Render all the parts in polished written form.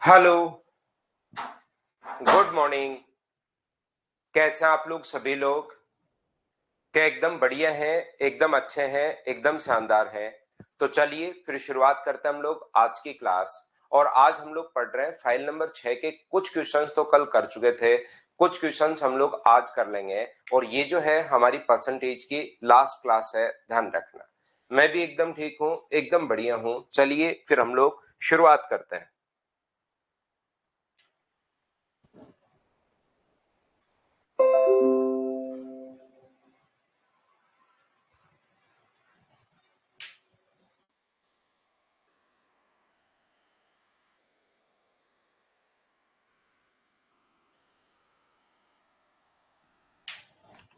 Hello, good morning. कैसे हैं आप लोग सभी लोग? क्या एकदम बढ़िया हैं, एकदम अच्छे हैं, एकदम शानदार हैं? तो चलिए फिर शुरुआत करते हैं हम लोग आज की क्लास। और आज हम लोग पढ़ रहे हैं फाइल नंबर 6 के कुछ क्वेश्चंस तो कल कर चुके थे, कुछ क्वेश्चंस हम लोग आज कर लेंगे। और ये जो है हमारी परसेंटेज की लास्ट क्लास है, ध्यान रखना। मैं भी एकदम ठीक हूँ, एकदम बढ़िया हूँ। चलिए फिर हम लोग शुरुआत करते हैं।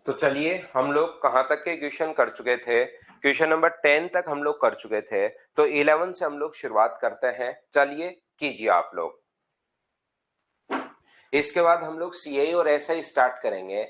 तो चलिए हम लोग कहां तक के क्वेश्चन कर चुके थे? क्वेश्चन नंबर 10 तक हम लोग कर चुके थे, तो 11 से हम लोग शुरुआत करते हैं। चलिए कीजिए आप लोग। इसके बाद हम लोग सीआई और एसआई स्टार्ट करेंगे।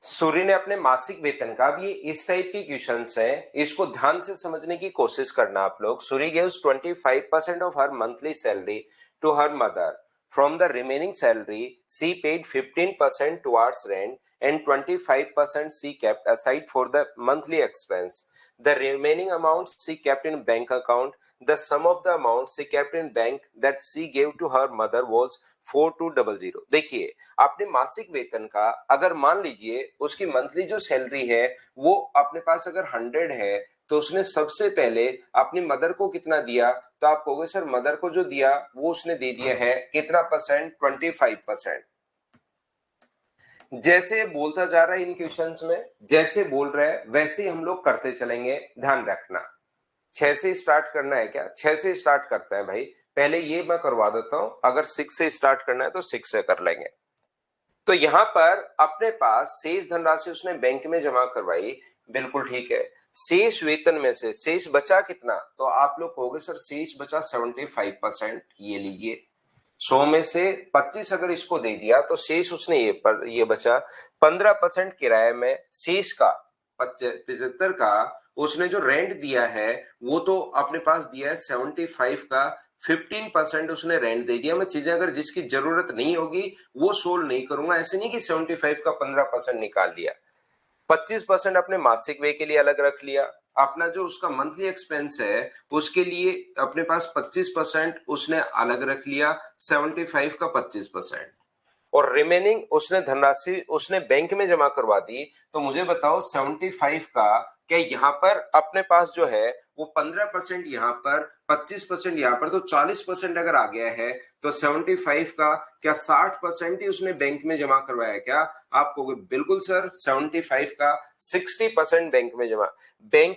सूर्य ने अपने मासिक वेतन का, भी इस टाइप की क्वेश्चंस है, इसको ध्यान से समझने की कोशिश करना आप लोग। Surya gives 25% of her monthly salary to her mother. From the remaining salary she paid 15% towards rent and 25% she kept aside for the monthly expense. The remaining amount she kept in bank account. The sum of the amount she kept in bank that she gave to her mother was 4200. देखिए, आपने मासिक वेतन का, अगर मान लीजिए उसकी monthly जो सैलरी है वो अपने पास अगर 100 है, तो उसने सबसे पहले अपनी मदर को कितना दिया? तो आप कहोगे सर मदर को जो दिया वो उसने दे दिया है कितना परसेंट? 25%। जैसे बोलता जा रहा है इन क्वेश्चंस में, जैसे बोल रहा है वैसे ही हम लोग करते चलेंगे, ध्यान रखना। 6 से स्टार्ट करना है क्या? 6 से स्टार्ट करते हैं भाई। पहले ये मैं करवा देता हूं, अगर 6 से स्टार्ट करना है तो 6 से कर लेंगे। तो यहां पर अपने पास शेष धनराशि उसने बैंक में जमा करवाई, बिल्कुल ठीक है। शेष वेतन में से शेष बचा कितना? तो आप लोग कहोगे सर शेष बचा 75%। ये लीजिए, 100 में से 25 अगर इसको दे दिया तो शेष उसने ये बचा 15% किराए में। शेष का 75 का उसने जो रेंट दिया है वो तो अपने पास दिया है 75 का। 15% उसने रेंट दे दिया। मैं चीजें अगर जिसकी जरूरत नहीं होगी वो सोल्व नहीं करूंगा। ऐसे नहीं कि 75 का 15% निकाल लिया। 25% अपने मासिक व्यय के लिए अलग रख लिया। अपना जो उसका मंथली एक्सपेंस है उसके लिए अपने पास 25% उसने अलग रख लिया, 75 का 25%। और रिमेनिंग उसने धनराशि उसने बैंक में जमा करवा दी। तो मुझे बताओ 75 का क्या यहाँ पर अपने पास जो है वो 15% यहाँ पर, 25% यहाँ पर, तो 40% अगर आ गया है तो 75 का क्या 60% ही उसने बैंक में जमा करवाया क्या? आप कहोगे बिल्कुल सर, 75 का 60% बैंक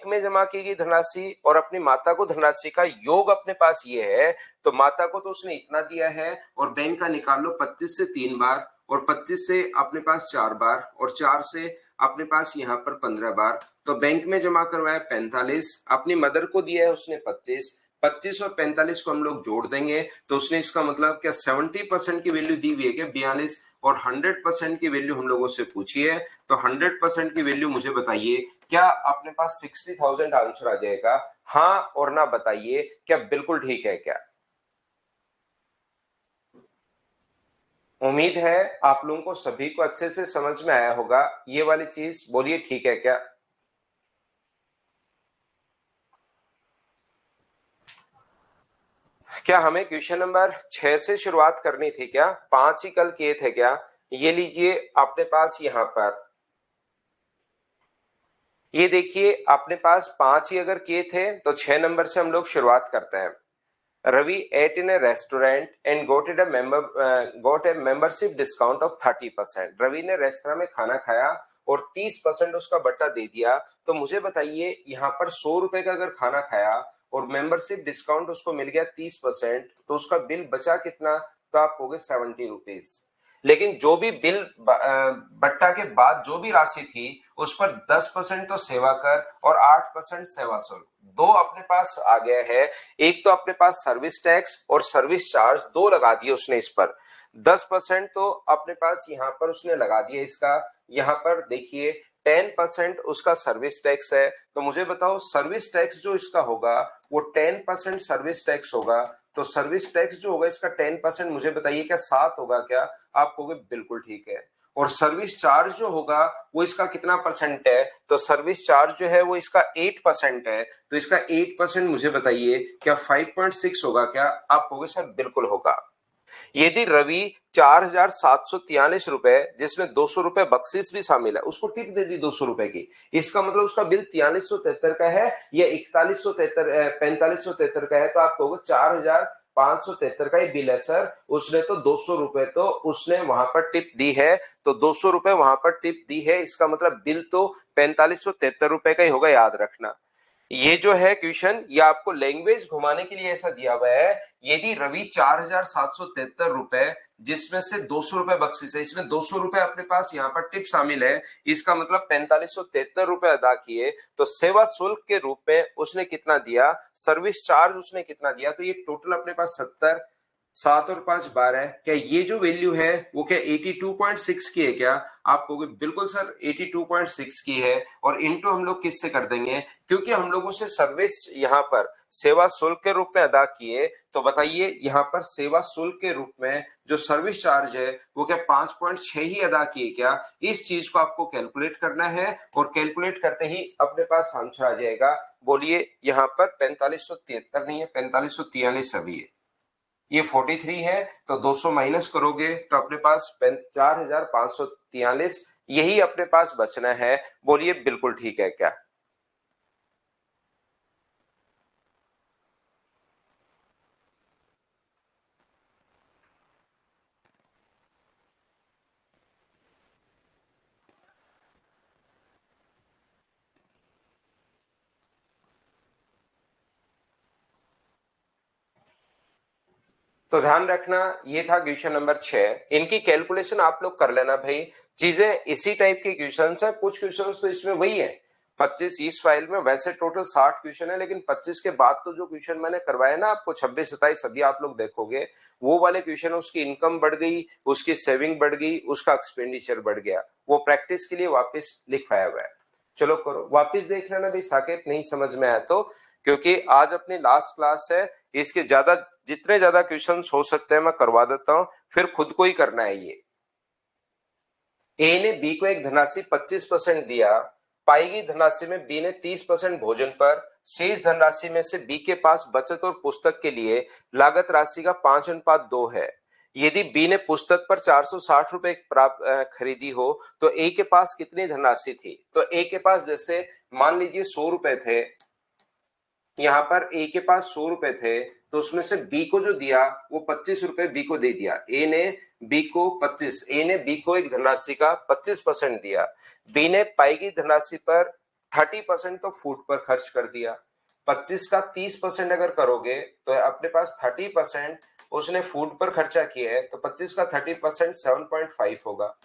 में जमा की गई धनराशि और अपनी माता को धनराशि का योग अपने पास ये है। तो माता को तो उसने इतना दिया है और बैंक का निकाल लो 25 से 3 बार और 25 से अपने पास 4 बार और 4 से अपने पास यहाँ पर 15 बार। तो बैंक में जमा करवाया 45, अपनी मदर को दिया है उसने 25। 25 और 45 को हम लोग जोड़ देंगे तो उसने, इसका मतलब क्या 70% की वैल्यू दी हुई है क्या? 42। और 100% की वैल्यू हम लोगों से पूछी है, तो 100% की वैल्यू मुझे बताइए, क्या अपने पास 60,000 आंसर आ जाएगा? हाँ और ना बताइए, क्या बिल्कुल ठीक है क्या? उम्मीद है आप लोगों को सभी को अच्छे से समझ में आया होगा ये वाली चीज। बोलिए ठीक है क्या? क्या हमें क्वेश्चन नंबर 6 से शुरुआत करनी थी क्या? 5 ही कल किए थे क्या? ये लीजिए अपने पास यहां पर, ये देखिए अपने पास 5 ही अगर किए थे तो 6 नंबर से हम लोग शुरुआत करते हैं। Ravi ate in a restaurant and got a membership discount of 30%। Ravi ने रेस्टोरेंट में खाना खाया और 30% उसका बट्टा दे दिया। तो मुझे बताइए यहाँ पर 100 रुपए का अगर खाना खाया और मेंबरशिप डिस्काउंट उसको मिल गया 30%, तो उसका बिल बचा कितना? तो आप कहोगे 70 रुपीज। लेकिन जो भी बिल बट्टा के बाद जो भी राशि थी उस पर 10% तो सेवा कर और 8% सेवा शुल्क, दो अपने पास आ गया है। एक तो अपने पास सर्विस टैक्स और सर्विस चार्ज दो लगा दिए उसने इस पर, 10% तो अपने पास यहाँ पर उसने लगा दिया इसका। यहाँ पर देखिए 10% उसका सर्विस टैक्स है। तो मुझे बताओ सर्विस टैक्स जो इसका होगा वो 10% सर्विस टैक्स होगा। तो सर्विस टैक्स जो होगा इसका 10%, मुझे बताइए क्या 7 होगा क्या? आप कहोगे बिल्कुल ठीक है। और सर्विस चार्ज जो होगा वो इसका कितना परसेंट है? तो सर्विस चार्ज जो है वो इसका 8% है। तो इसका 8% मुझे बताइए क्या 5.6 होगा क्या? आप कहोगे सर बिल्कुल होगा। यदि रवि 4,743 रुपए, जिसमें 200 रुपए बख्शीश भी शामिल है, उसको टिप दे दी 200 रुपए की, इसका मतलब उसका बिल 4373 का है या 4573 का है? तो आप कहोगे 4,573 का ही बिल है सर, उसने तो 200 रुपए तो उसने वहां पर टिप दी है, तो 200 रुपए वहां पर टिप दी है, इसका मतलब बिल तो 4573 रुपए का ही होगा, याद रखना। ये जो है क्वेश्चन, ये आपको लैंग्वेज घुमाने के लिए ऐसा दिया हुआ है। यदि रवि 4,773 रुपए, जिसमें से 200 रुपए बख्शीश है, इसमें 200 रुपए अपने पास यहाँ पर टिप शामिल है, इसका मतलब 4573 रुपए अदा किए, तो सेवा शुल्क के रूप में उसने कितना दिया, सर्विस चार्ज उसने कितना दिया, तो ये टोटल अपने पास 70, 7 और 5 12। क्या ये जो वैल्यू है वो क्या 82.6 की है क्या? आप कहोगे बिल्कुल सर 82.6 की है। और इनटू हम लोग किससे कर देंगे, क्योंकि हम लोगों से सर्विस यहाँ पर सेवा शुल्क के रूप में अदा किए, तो बताइए यहाँ पर सेवा शुल्क के रूप में जो सर्विस चार्ज है वो क्या 5.6 ही अदा किए क्या? इस चीज को आपको कैलकुलेट करना है, और कैलकुलेट करते ही अपने पास आंसर आ जाएगा। बोलिए यहाँ पर 4573 नहीं है, 4543 अभी है। ये 43 है, तो 200 माइनस करोगे तो अपने पास 4,543 यही अपने पास बचना है। बोलिए बिल्कुल ठीक है क्या? तो ध्यान रखना, ये था क्वेश्चन नंबर 6। इनकी कैलकुलेशन आप लोग कर लेना भाई। चीजें इसी टाइप के क्वेश्चन है, कुछ क्वेश्चन तो इसमें वही है 25 इस फाइल में, वैसे टोटल 60 क्वेश्चन है, लेकिन 25 के बाद तो जो क्वेश्चन मैंने करवाए ना आपको 26 27 सभी आप लोग देखोगे, वो वाले क्वेश्चन उसकी इनकम बढ़ गई, उसकी सेविंग बढ़ गई, उसका एक्सपेंडिचर बढ़ गया, वो प्रैक्टिस के लिए वापस लिखवाया हुआ है। चलो करो वापस देख लेना भाई, साकेत नहीं समझ में आया तो, क्योंकि आज अपनी लास्ट क्लास है, इसके ज्यादा जितने ज्यादा क्वेश्चंस हो सकते हैं मैं करवा देता हूं, फिर खुद को ही करना है ये। ए ने बी को एक धनराशि 25% दिया, पाई गई धनराशि में बी ने 30% भोजन पर, शेष धनराशि में से बी के पास बचत और पुस्तक के लिए लागत राशि का 5:2 है। यदि बी ने पुस्तक पर 460 रुपए प्राप्त खरीदी हो, तो ए के पास कितनी धनराशि थी? तो ए के पास जैसे मान लीजिए 100 रुपए थे, यहाँ पर ए के पास 100 रुपए थे, तो उसमें से बी को जो दिया वो 25 रुपए बी को दे दिया। ए ने बी को 25, ए ने बी को एक धनराशि का 25% दिया। बी ने पाई गई धनराशि पर 30% तो फूड पर खर्च कर दिया। 25 का 30% अगर करोगे तो अपने पास 30% उसने फूड पर खर्चा किया है, तो 25 का 30% 7.5 होगा।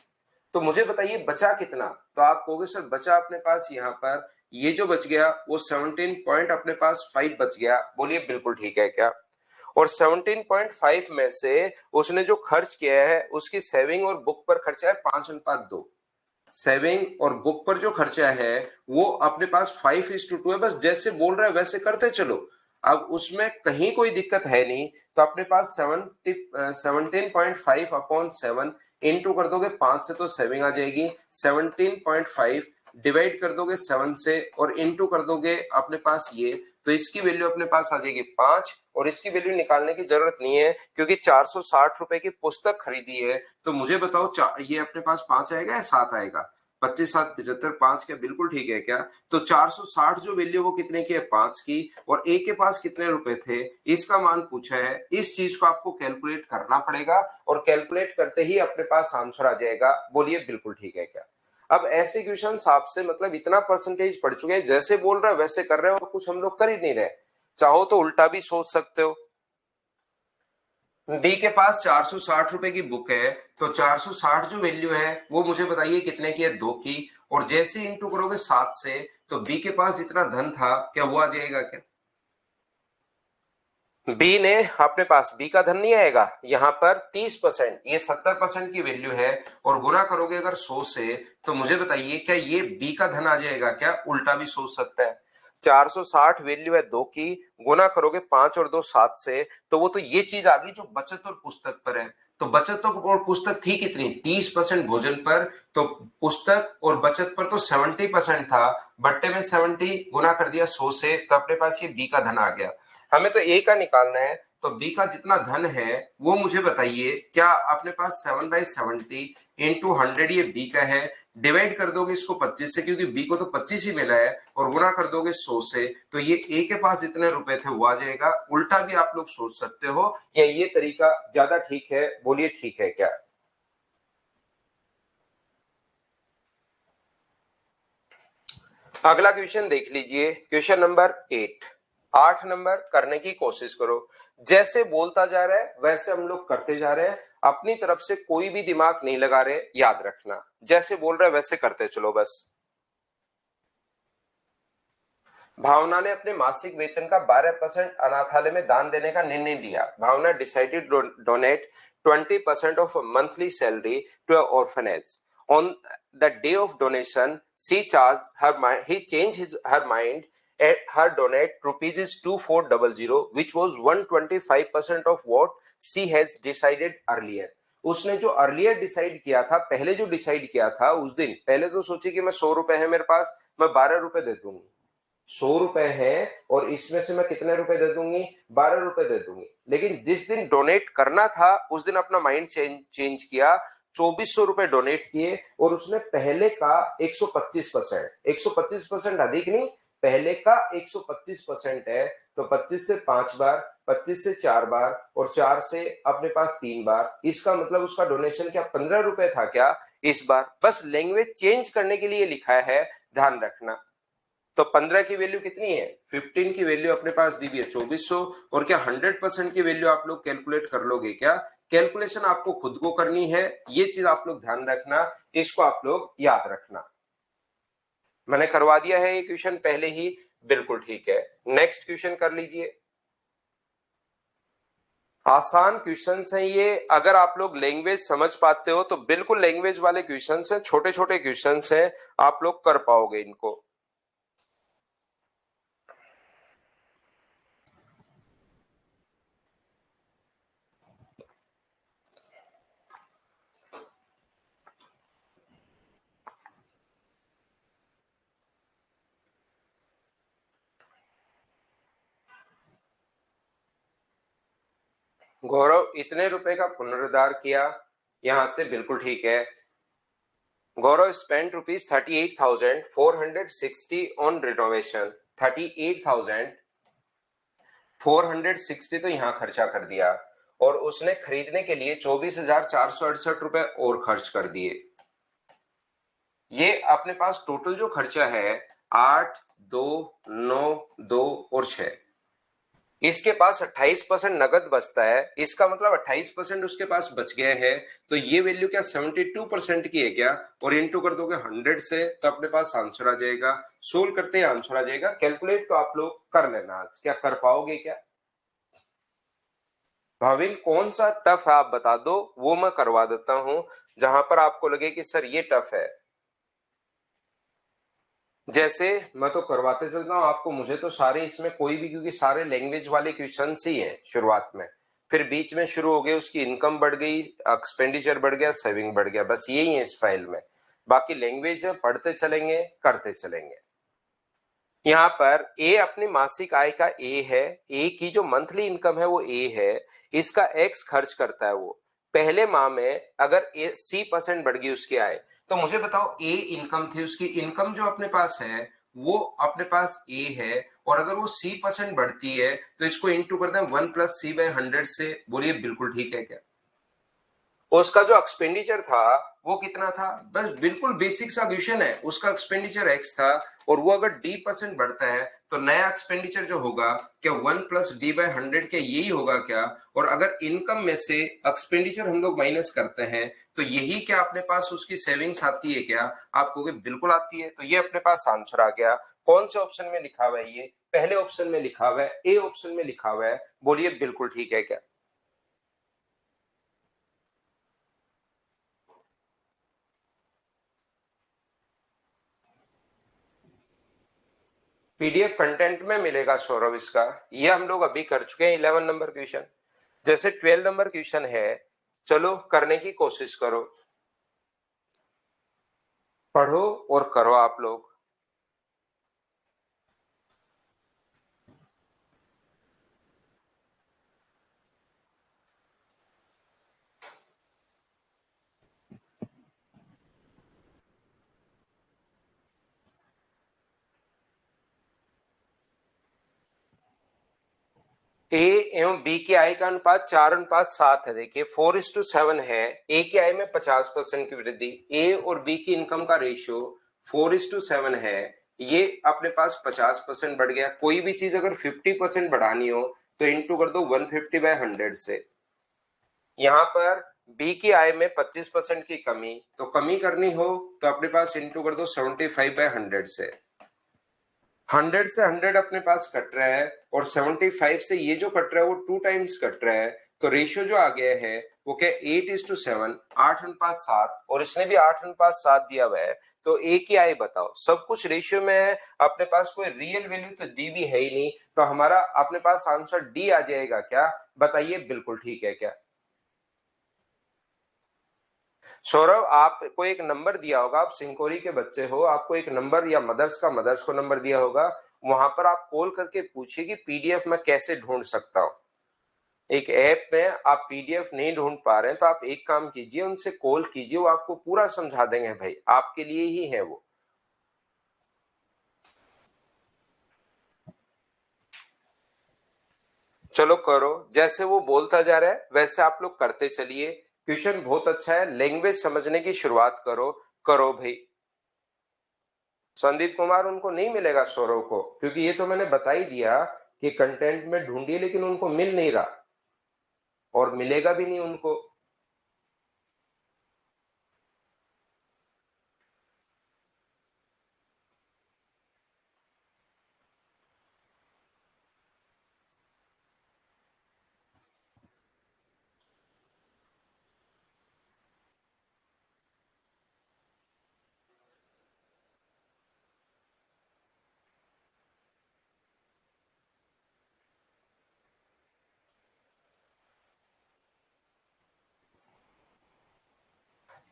तो मुझे बताइए बचा कितना? तो आप कहोगे सर बचा अपने पास यहाँ पर ये जो बच गया वो 17 पॉइंट अपने पास 5 बच गया। बोलिए बिल्कुल ठीक है क्या? और 17.5 में से उसने जो खर्च किया है उसकी सेविंग और बुक पर खर्चा है 5:2। सेविंग और बुक पर जो खर्चा है वो अपने पास 5:2 है। बस जैसे बोल रहा है वैसे करते चलो, अब उसमें कहीं कोई दिक्कत है नहीं। तो अपने पास 17.5 अपॉन 7 इंटू कर दोगे 5 से तो सेविंग आ जाएगी, 17.5 डिवाइड कर दोगे 7 से और इंटू कर दोगे अपने पास ये, तो इसकी वैल्यू अपने पास आ जाएगी 5। और इसकी वैल्यू निकालने की जरूरत नहीं है क्योंकि 460 रुपए की पुस्तक खरीदी है। तो मुझे बताओ ये अपने पास 5 आएगा या 7 आएगा? 25 7 75, 5 क्या बिल्कुल ठीक है क्या? तो 460 जो वैल्यू वो कितने की है? 5 की। और ए के पास कितने रुपए थे इसका मान पूछा है। इस चीज को आपको कैलकुलेट करना पड़ेगा, और कैलकुलेट करते ही अपने पास आंसर आ जाएगा। बोलिए बिल्कुल ठीक है क्या? अब ऐसे क्वेश्चन आपसे मतलब इतना परसेंटेज पढ़ चुके हैं, जैसे बोल रहे हैं वैसे कर रहे हैं, और कुछ हम लोग कर ही नहीं रहे। चाहो तो उल्टा भी सोच सकते हो। बी के पास 460 रुपए की बुक है, तो 460 जो वैल्यू है वो मुझे बताइए कितने की है, 2 की। और जैसे इंटू करोगे 7 से, तो बी के पास जितना धन था क्या वो आ जाएगा क्या? बी ने अपने पास, बी का धन नहीं आएगा यहाँ पर 30%, ये 70% की वैल्यू है। और गुना करोगे अगर 100 से, तो मुझे बताइए क्या ये बी का धन आ जाएगा क्या? उल्टा भी सोच सकता है। 460 वैल्यू है 2 की, गुना करोगे 5 और 2 7 से, तो वो तो ये चीज आ गई जो बचत और पुस्तक पर है। तो बचत और पुस्तक थी कितनी? 30% भोजन पर। तो पुस्तक और बचत पर तो 70% था, बट्टे में 70 गुना कर दिया 100 से, तो अपने पास ये बी का धन आ गया। हमें तो ए का निकालना है, तो बी का जितना धन है वो मुझे बताइए क्या? अपने पास 7/70 इंटू 100 ये बी का है, डिवाइड कर दोगे इसको 25 से, क्योंकि बी को तो 25 ही मिला है, और गुना कर दोगे 100 से, तो ये ए के पास जितने रुपए थे वो आ जाएगा। उल्टा भी आप लोग सोच सकते हो, या ये तरीका ज्यादा ठीक है? बोलिए ठीक है क्या? अगला क्वेश्चन देख लीजिए, क्वेश्चन नंबर 8। 8 नंबर करने की कोशिश करो। जैसे बोलता जा रहा है वैसे हम लोग करते जा रहे हैं, अपनी तरफ से कोई भी दिमाग नहीं लगा रहे, याद रखना। जैसे बोल रहा है वैसे करते चलो बस। भावना ने अपने मासिक वेतन का 12% अनाथालय में दान देने का निर्णय लिया। Bhavna decided donate 20% of monthly salary to orphanage. On the day of donation, he changed her mind. Her donate rupees is 2400, which was 125% of what she has decided earlier. उसने जो अर्लियर डिसाइड किया था, पहले जो डिसाइड किया था उस दिन, पहले तो सोची कि मैं 100 रुपए है मेरे पास, मैं 12 रुपए दे दूंगी। 100 रुपए है और इसमें से मैं कितने रुपए दे दूंगी? 12 रुपए दे दूंगी। लेकिन जिस दिन डोनेट करना था उस दिन अपना माइंड चेंज किया, 2400 रुपए डोनेट किए, और उसने पहले का 125%, 125% अधिक नहीं, पहले का 125% है, तो 25 से 5 बार, 25 से 4 बार, और 4 से अपने पास 3 बार। इसका मतलब उसका डोनेशन क्या 15 रुपए था क्या इस बार? बस लैंग्वेज चेंज करने के लिए लिखा है, ध्यान रखना। तो 15 की वैल्यू कितनी है? 15 की वैल्यू अपने पास दी हुई है 2400। और क्या 100% की वैल्यू आप लोग कैलकुलेट कर लोगे क्या? कैलकुलेशन आपको खुद को करनी है, ये चीज आप लोग ध्यान रखना, इसको आप लोग याद रखना। मैंने करवा दिया है ये क्वेश्चन पहले ही, बिल्कुल ठीक है। नेक्स्ट क्वेश्चन कर लीजिए। आसान क्वेश्चंस हैं ये, अगर आप लोग लैंग्वेज समझ पाते हो तो बिल्कुल लैंग्वेज वाले क्वेश्चंस हैं, छोटे छोटे क्वेश्चंस हैं, आप लोग कर पाओगे इनको। गौरव इतने रुपए का पुनरुद्धार किया, यहां से बिल्कुल ठीक है। गौरव स्पेंड ₹38,460 ऑन रिनोवेशन। 38,460 तो यहाँ खर्चा कर दिया, और उसने खरीदने के लिए 24,468 रुपए और खर्च कर दिए। ये अपने पास टोटल जो खर्चा है 8, 2, 9, 2 और 6, इसके पास 28% नगद बचता है। इसका मतलब 28% उसके पास बच गया है, तो ये वैल्यू क्या 72% की है क्या? और इंटू कर दोगे 100 से, तो अपने पास आंसर आ जाएगा। सोल्व करते हैं आंसर आ जाएगा। कैलकुलेट तो आप लोग कर लेना, आज क्या कर पाओगे क्या? भाविन कौन सा टफ है आप बता दो, वो मैं करवा देता हूं, जहां पर आपको लगे कि सर ये टफ है। जैसे मैं तो करवाते चलता हूँ आपको, मुझे तो सारे इसमें कोई भी, क्योंकि सारे लैंग्वेज वाले क्वेश्चन ही हैं शुरुआत में, फिर बीच में शुरू हो गए, उसकी इनकम बढ़ गई, एक्सपेंडिचर बढ़ गया, सेविंग बढ़ गया, बस यही है इस फाइल में। बाकी लैंग्वेज है, पढ़ते चलेंगे, करते चलेंगे। यहाँ पर ए अपनी मासिक आय का ए है, ए की जो मंथली इनकम है वो ए है, इसका एक्स खर्च करता है वो। पहले माह में अगर ए C% बढ़ गई उसकी आय, तो मुझे बताओ ए इनकम थी उसकी, इनकम जो अपने पास है वो अपने पास ए है, और अगर वो C% बढ़ती है तो इसको इंटू करते हैं 1 + C/100 से। बोलिए बिल्कुल ठीक है क्या? उसका जो एक्सपेंडिचर था वो कितना था, बस बिल्कुल बेसिक सा क्वेश्चन है, उसका एक्सपेंडिचर x था और वो अगर d% बढ़ता है तो नया एक्सपेंडिचर जो होगा क्या 1 प्लस डी बाई 100 क्या यही होगा क्या। और अगर इनकम में से एक्सपेंडिचर हम लोग माइनस करते हैं तो यही क्या अपने पास उसकी सेविंग्स आती है क्या, आप कहोगे बिल्कुल आती है। तो ये अपने पास आंसर आ गया। कौन से ऑप्शन में लिखा हुआ है, ये पहले ऑप्शन में लिखा हुआ है, ए ऑप्शन में लिखा हुआ है, बोलिए बिल्कुल ठीक है क्या। पीडीएफ कंटेंट में मिलेगा सौरभ इसका, ये हम लोग अभी कर चुके हैं 11 नंबर क्वेश्चन। जैसे 12 नंबर क्वेश्चन है, चलो करने की कोशिश करो, पढ़ो और करो आप लोग। ए एवं बी की आई का अनुपात 4:7 है। देखिए 4:7 है। ए की आई में 50% की वृद्धि, ए और बी की इनकम का रेशियो 4:7 है, ये अपने पास 50% बढ़ गया। कोई भी चीज अगर 50% बढ़ानी हो तो इंटू कर दो 150/100 से। यहाँ पर बी की आय में 25% की कमी, तो कमी करनी हो तो अपने पास इंटू कर दो 75/100 से। 100 से 100 अपने पास कट रहा है और 75 से ये जो कट रहा है वो 2 टाइम्स कट रहा है, तो रेशियो जो आ गया है वो क्या 8:7, 8:7, और इसने भी 8:7 दिया हुआ है। तो ए की आय बताओ, सब कुछ रेशियो में है, अपने पास कोई रियल वैल्यू तो दी भी है ही नहीं, तो हमारा अपने पास आंसर डी आ जाएगा क्या, बताइए बिल्कुल ठीक है क्या। सौरभ आपको एक नंबर दिया होगा, आप सिंकोरी के बच्चे हो, आपको एक नंबर या मदर्स को नंबर दिया होगा, वहां पर आप कॉल करके पूछिए कि पीडीएफ में कैसे ढूंढ सकता हूं। एक ऐप में आप पीडीएफ नहीं ढूंढ पा रहे हैं तो आप एक काम कीजिए, उनसे कॉल कीजिए, वो आपको पूरा समझा देंगे भाई, आपके लिए ही है वो। चलो करो, जैसे वो बोलता जा रहा है वैसे आप लोग करते चलिए। क्वेश्चन बहुत अच्छा है, लैंग्वेज समझने की शुरुआत करो, करो भाई। संदीप कुमार उनको नहीं मिलेगा सौरव को, क्योंकि ये तो मैंने बता ही दिया कि कंटेंट में ढूंढिए, लेकिन उनको मिल नहीं रहा और मिलेगा भी नहीं उनको।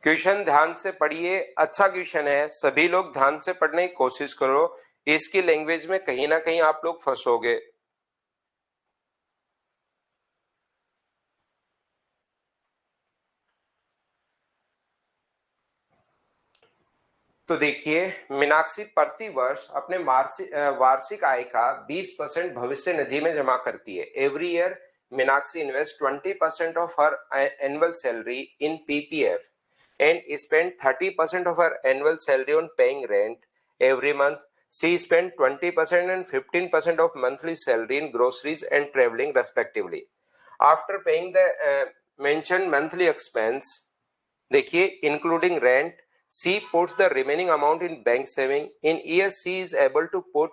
क्वेश्चन ध्यान से पढ़िए, अच्छा क्वेश्चन है, सभी लोग ध्यान से पढ़ने की कोशिश करो, इसकी लैंग्वेज में कहीं ना कहीं आप लोग फंसोगे। तो देखिए, मीनाक्षी प्रति वर्ष अपने वार्षिक आय का 20% भविष्य निधि में जमा करती है। Every year Meenakshi invest 20% of her annual salary in PPF and spend 30% of her annual salary on paying rent. Every month, she spent 20% and 15% of monthly salary in groceries and traveling, respectively. After paying the mentioned monthly expense, देखिए including rent, she puts the remaining amount in bank saving. In years she is able to put,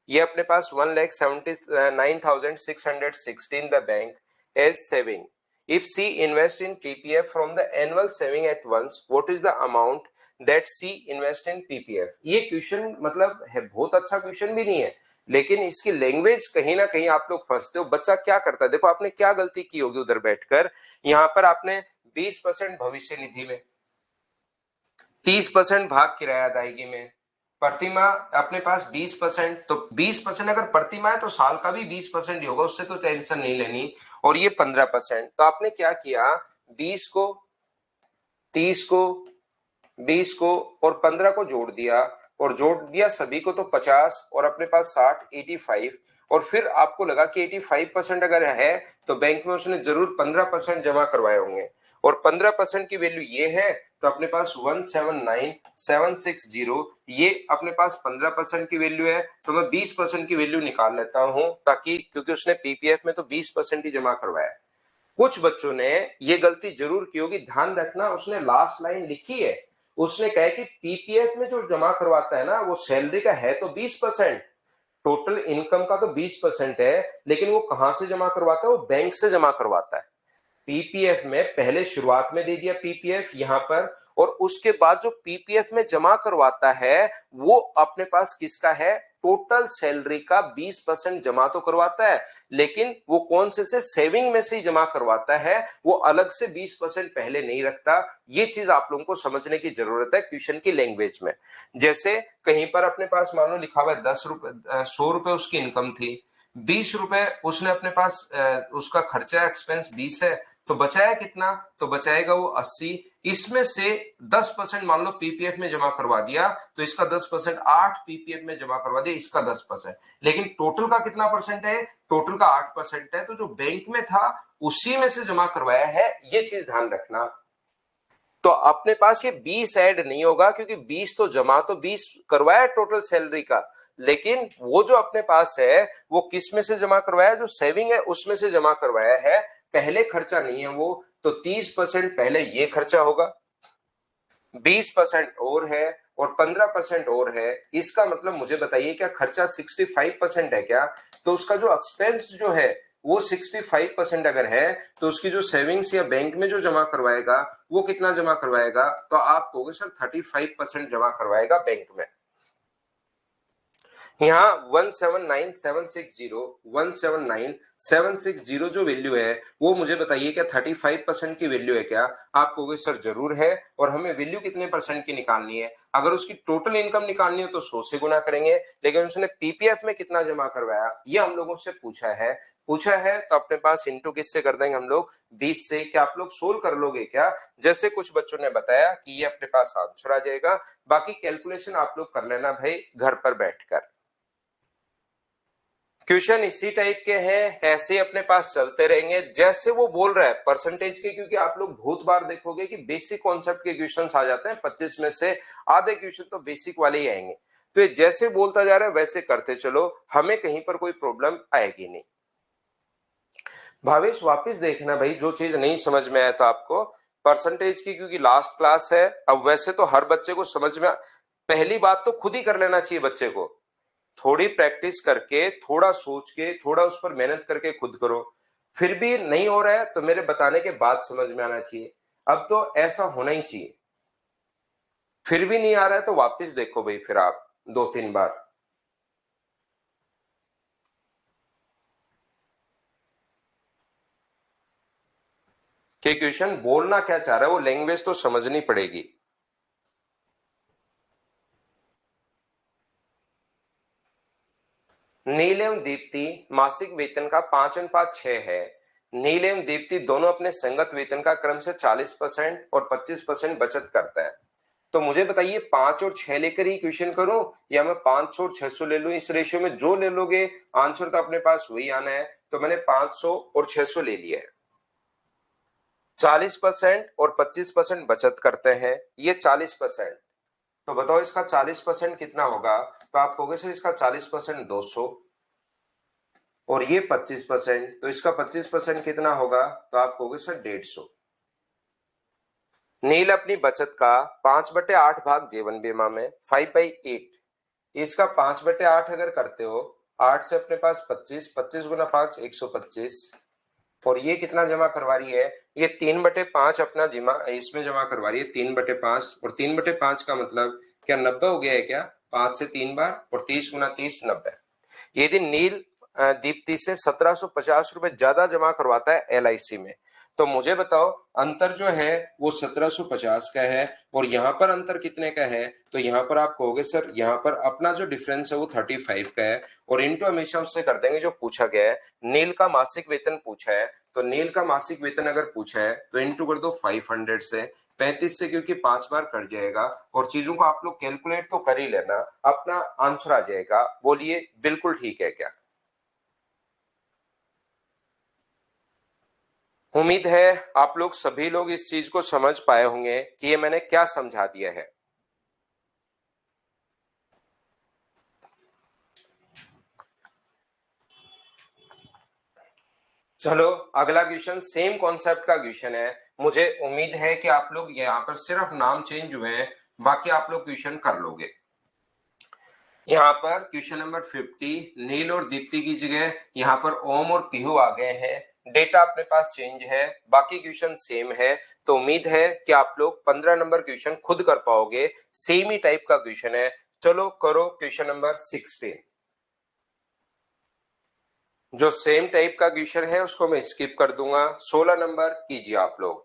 ये अपने पास 1,79,616 the bank as saving. If she invest in PPF from the annual saving at once, what is the amount that she invest in PPF? ये question मतलब है, बहुत अच्छा question भी नहीं है, लेकिन इसकी लैंग्वेज कहीं ना कहीं आप लोग फंसते हो। बच्चा क्या करता है, देखो आपने क्या गलती की होगी उधर बैठकर, यहाँ पर आपने 20% भविष्य निधि में, 30% भाग किराया अदायगी में, प्रतिमा अपने पास 20%, तो 20% अगर प्रतिमा है तो साल का भी 20% ही होगा, उससे तो टेंशन नहीं लेनी। और ये 15%, तो आपने क्या किया, 20 को, 30 को, 20 को और 15 को जोड़ दिया, और जोड़ दिया सभी को तो 50, और अपने पास 60, 85, और फिर आपको लगा कि 85% अगर है तो बैंक में उसने जरूर 15% जमा करवाए होंगे, और 15% की वैल्यू ये है, तो अपने पास 179,760, ये अपने पास 15% की वैल्यू है, तो मैं 20% की वैल्यू निकाल लेता हूं, ताकि क्योंकि उसने पीपीएफ में तो 20% ही जमा करवाया है। कुछ बच्चों ने ये गलती जरूर की होगी, ध्यान रखना, उसने लास्ट लाइन लिखी है, उसने कहा कि पीपीएफ में जो जमा करवाता है ना वो सैलरी का है तो 20%, टोटल इनकम का तो 20% है, लेकिन वो कहां से जमा करवाता है, वो बैंक से जमा करवाता है। पीपीएफ में पहले शुरुआत में दे दिया पीपीएफ यहां पर, और उसके बाद जो पीपीएफ में जमा करवाता है वो अपने पास किसका है, टोटल सैलरी का 20% जमा तो करवाता है, लेकिन वो कौन से सेविंग में से ही जमा करवाता है, वो अलग से 20% पहले नहीं रखता। ये चीज आप लोगों को समझने की जरूरत है क्वेश्चन की लैंग्वेज में। जैसे कहीं पर अपने पास मान लो लिखा हुआ है 10 रुपए, 100 रुपए उसकी इनकम थी, 20 रुपए उसने अपने पास उसका खर्चा एक्सपेंस 20 है, तो बचाया कितना, तो बचाएगा वो 80, इसमें से 10% मान लो पीपीएफ में जमा करवा दिया, तो इसका 10%, 8 पीपीएफ में जमा करवा दिया, इसका 10%, लेकिन टोटल का कितना परसेंट है, टोटल का 8% है, तो जो बैंक में था उसी में से जमा करवाया है, ये चीज ध्यान रखना। तो अपने पास ये 20 ऐड नहीं होगा, क्योंकि 20 तो जमा तो 20 करवाया टोटल सैलरी का, लेकिन वो जो अपने पास है वो किस में से जमा करवाया, जो सेविंग है उसमें से जमा करवाया है, पहले खर्चा नहीं है वो, तो 30% पहले ये खर्चा होगा, 20% और है, और 15% और है, इसका मतलब मुझे बताइए क्या खर्चा 65% है क्या, तो उसका जो एक्सपेंस जो है वो 65% अगर है, तो उसकी जो सेविंग्स या बैंक में जो जमा करवाएगा वो कितना जमा करवाएगा, तो आप कहोगे सर 35% जमा करवाएगा बैंक में। यहाँ 179,760 जो वैल्यू है वो मुझे बताइए क्या 35% की वैल्यू है क्या, आप कहोगे सर जरूर है, और हमें वैल्यू कितने परसेंट की निकालनी है, अगर उसकी टोटल इनकम निकालनी हो तो 100 से गुना करेंगे, लेकिन उसने पीपीएफ में कितना जमा करवाया ये हम लोगों से पूछा है, तो अपने पास इंटू किससे कर देंगे हम लोग, 20 से। क्या आप लोग सोल्व कर लोगे क्या, जैसे कुछ बच्चों ने बताया कि ये अपने पास आंसर आ जाएगा, बाकी कैलकुलेशन आप लोग कर लेना भाई घर पर बैठकर। क्वेश्चन इसी टाइप के हैं, ऐसे अपने पास चलते रहेंगे जैसे वो बोल रहा है परसेंटेज के, क्योंकि आप लोग बहुत बार देखोगे कि बेसिक कॉन्सेप्ट के क्वेश्चंस आ जाते हैं, 25 में से आधे क्वेश्चन तो बेसिक वाले ही आएंगे, तो ये जैसे बोलता जा रहा है वैसे करते चलो, हमें कहीं पर कोई प्रॉब्लम आएगी नहीं। भावेश वापस देखना भाई, जो चीज नहीं समझ में आया तो आपको परसेंटेज की, क्योंकि लास्ट क्लास है, अब वैसे तो हर बच्चे को समझ में, पहली बात तो खुद ही कर लेना चाहिए बच्चे को, थोड़ी प्रैक्टिस करके, थोड़ा सोच के, थोड़ा उस पर मेहनत करके खुद करो, फिर भी नहीं हो रहा है तो मेरे बताने के बाद समझ में आना चाहिए, अब तो ऐसा होना ही चाहिए। फिर भी नहीं आ रहा है तो वापस देखो भाई, फिर आप 2-3 बार। कि क्वेश्चन बोलना क्या चाह रहा है वो लैंग्वेज तो समझनी पड़ेगी। नील एवं दीप्ति मासिक वेतन का 5:6 है, नील एवं दीप्ति दोनों अपने संगत वेतन का क्रम से 40% और 25% बचत करता है, तो मुझे बताइए 5 और 6 लेकर ही क्वेश्चन करूं, या मैं 500 और 600 ले लूं, इस रेशियो में जो ले लोगे आंसर तो अपने पास वही आना है, तो मैंने 500 और 600 ले लिया है। 40% और 25% बचत करते हैं, ये 40%, तो बताओ इसका 40% कितना होगा, तो आप कहोगे सर इसका 40% 200, और ये 25%, तो इसका 25% कितना होगा, तो आप कहोगे सर 150। नील अपनी बचत का 5/8 भाग जीवन बीमा में 5/8, इसका 5/8 अगर करते हो, 8 से अपने पास 25, 25 गुना 5 125, और ये कितना जमा करवा रही है, ये 3/5 अपना जमा इसमें जमा करवा रही है, 3/5, और 3/5 का मतलब क्या 90 हो गया है क्या, 5 से 3 बार, और 30 गुना 30 90। यदि नील दीप्ति से 1750 रुपए ज्यादा जमा करवाता है एलआईसी में, तो मुझे बताओ अंतर जो है वो 1750 का है, और यहाँ पर अंतर कितने का है, तो यहाँ पर आप कहोगे सर यहाँ पर अपना जो डिफरेंस है वो 35 का है, और इनटू हमेशा उससे कर देंगे जो पूछा गया है। नील का मासिक वेतन पूछा है, तो नील का मासिक वेतन अगर पूछा है तो इनटू कर दो 500 से, 35 से, क्योंकि 5 बार कट जाएगा, और चीजों को आप लोग कैलकुलेट तो कर ही लेना, अपना आंसर आ जाएगा। बोलिए बिल्कुल ठीक है क्या, उम्मीद है आप लोग सभी लोग इस चीज को समझ पाए होंगे कि ये मैंने क्या समझा दिया है। चलो अगला क्वेश्चन सेम कॉन्सेप्ट का क्वेश्चन है। मुझे उम्मीद है कि आप लोग यहाँ पर सिर्फ नाम चेंज हुए हैं, बाकी आप लोग क्वेश्चन कर लोगे। यहाँ पर क्वेश्चन नंबर 50, नील और दीप्ति की जगह यहाँ पर ओम और पीहू आ गए हैं। डेटा अपने पास चेंज है, बाकी क्वेश्चन सेम है। तो उम्मीद है कि आप लोग 15 नंबर क्वेश्चन खुद कर पाओगे। सेम ही टाइप का क्वेश्चन है। चलो करो क्वेश्चन नंबर 16। जो सेम टाइप का क्वेश्चन है उसको मैं स्किप कर दूंगा। 16 नंबर कीजिए आप लोग।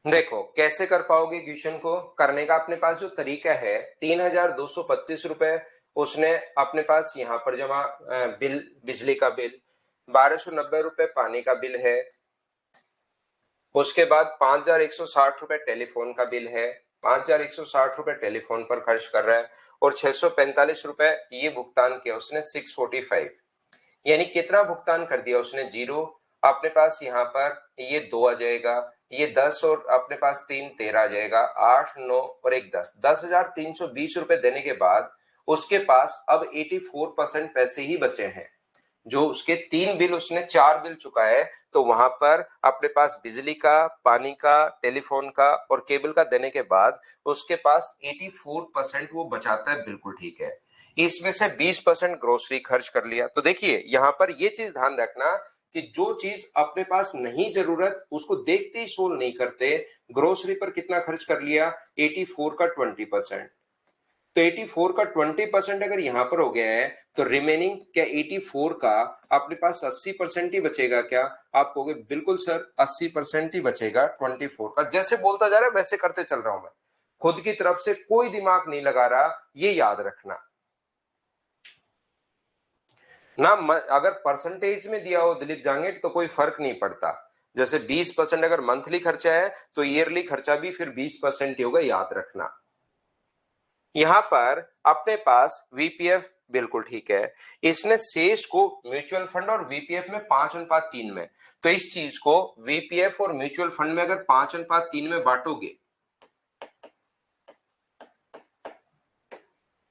देखो कैसे कर पाओगे क्वेश्चन को करने का। अपने पास जो तरीका है, 3225 रुपए उसने अपने पास यहाँ पर जमा बिल, बिजली का बिल, 1290 रुपए पानी का बिल है। उसके बाद 5160 रुपए टेलीफोन का बिल है। 5160 रुपए टेलीफोन पर खर्च कर रहा है। और 645 रुपए ये भुगतान किया उसने 645, यानी कितना भुगतान कर दिया उसने? जीरो। अपने पास यहाँ पर ये 2 आ जाएगा, ये 10 और अपने पास 3 13 आ जाएगा, 8 9 और एक 10, 10,320 रुपए देने के बाद उसके पास अब 84% पैसे ही बचे हैं। जो उसके 3 बिल, उसने 4 बिल चुका है, तो वहां पर अपने पास बिजली का, पानी का, टेलीफोन का और केबल का देने के बाद उसके पास 84% वो बचाता है। बिल्कुल ठीक है। इसमें से 20% ग्रोसरी खर्च कर लिया। तो देखिए यहाँ पर ये चीज ध्यान रखना कि जो चीज अपने पास नहीं जरूरत उसको देखते ही सोल्व नहीं करते। ग्रोसरी पर कितना खर्च कर लिया? 84 का 20%। तो 84 का 20% अगर यहां पर हो गया है तो रिमेनिंग क्या 84 का अपने पास 80% ही बचेगा क्या? आप कहोगे बिल्कुल सर 80% ही बचेगा 24 का। जैसे बोलता जा रहा है वैसे करते चल रहा हूं मैं, खुद की तरफ से कोई दिमाग नहीं लगा रहा, ये याद रखना ना। अगर परसेंटेज में दिया हो दिलीप जांगेट तो कोई फर्क नहीं पड़ता। जैसे 20% अगर मंथली खर्चा है तो ईयरली खर्चा भी फिर 20% ही होगा, याद रखना। यहां पर अपने पास वीपीएफ बिल्कुल ठीक है। इसने शेष को म्यूचुअल फंड और वीपीएफ में 5:3 में, तो इस चीज को वीपीएफ और म्यूचुअल फंड में अगर 5:3 में बांटोगे,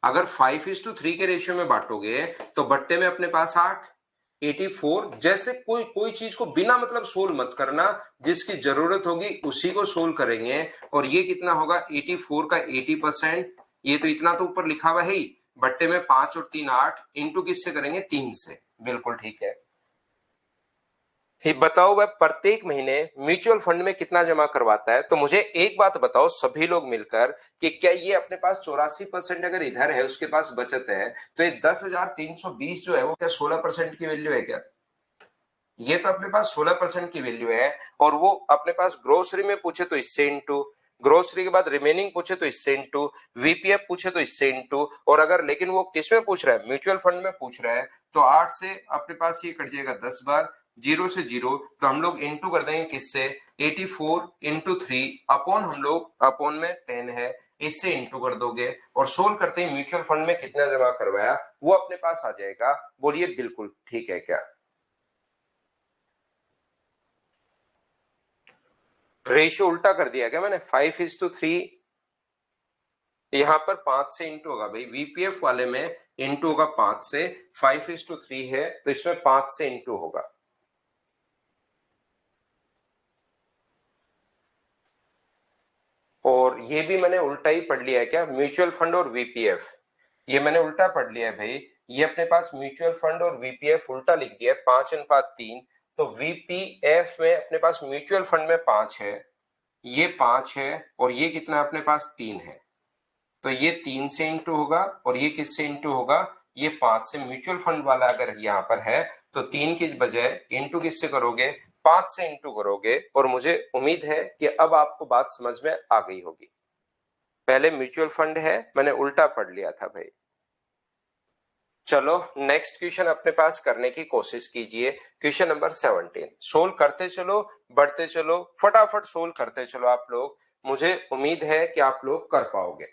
अगर 5:3 के रेशियो में बांटोगे तो बट्टे में अपने पास 8, 84। जैसे कोई कोई चीज को बिना मतलब सोल्व मत करना, जिसकी जरूरत होगी उसी को सोल्व करेंगे। और ये कितना होगा? 84 का 80%, ये तो इतना तो ऊपर लिखा हुआ है ही, बट्टे में 5 और 3 8, इंटू किससे करेंगे? 3 से। बिल्कुल ठीक है। ही बताओ वह प्रत्येक महीने म्यूचुअल फंड में कितना जमा करवाता है? तो मुझे एक बात बताओ सभी लोग मिलकर कि क्या ये अपने पास 84% अगर इधर है उसके पास बचत है, तो ये 10,320 जो है वो क्या 16% की वैल्यू है क्या? ये तो अपने पास 16% की वैल्यू है। और वो अपने पास ग्रोसरी में पूछे तो इससे इंटू, ग्रोसरी के बाद रिमेनिंग पूछे तो इससे इंटू, वीपीएफ पूछे तो इससे इंटू, और अगर लेकिन वो किस में पूछ रहा है? म्यूचुअल फंड में पूछ रहा है, तो 8 से अपने पास ये कट जाएगा 10 बार, जीरो से जीरो, तो हम लोग इंटू कर देंगे किससे? 84 इंटू 3 अपॉन, हम लोग अपॉन में 10 है, इससे इंटू कर दोगे और सोल्व करते ही म्यूचुअल फंड में कितना जमा करवाया वो अपने पास आ जाएगा। बोलिए बिल्कुल ठीक है क्या? रेशियो उल्टा कर दिया क्या मैंने? 5:3, यहां पर 5 से इंटू होगा भाई, वीपीएफ वाले में इंटू होगा 5 से। 5:3 है तो इसमें 5 से इंटू होगा। और ये भी मैंने उल्टा ही पढ़ लिया है क्या? म्यूचुअल फंड और वीपीएफ, ये मैंने उल्टा पढ़ लिया है भाई। ये अपने पास म्यूचुअल फंड और वीपीएफ उल्टा लिख दिया है, 5:3। तो वीपीएफ में अपने पास म्यूचुअल फंड में 5 है, ये 5 है, और ये कितना अपने पास 3 है। तो ये 3 से इंटू होगा और ये किससे इंटू होगा? ये 5 से। म्यूचुअल फंड वाला अगर यहाँ पर है तो 3 की बजाय इंटू किससे करोगे? 5 से इंटू करोगे। और मुझे उम्मीद है कि अब आपको बात समझ में आ गई होगी। पहले म्यूचुअल फंड है, मैंने उल्टा पढ़ लिया था भाई। चलो नेक्स्ट क्वेश्चन अपने पास करने की कोशिश कीजिए। क्वेश्चन नंबर 17 सोल्व करते चलो, बढ़ते चलो, फटाफट सोल्व करते चलो आप लोग। मुझे उम्मीद है कि आप लोग कर पाओगे।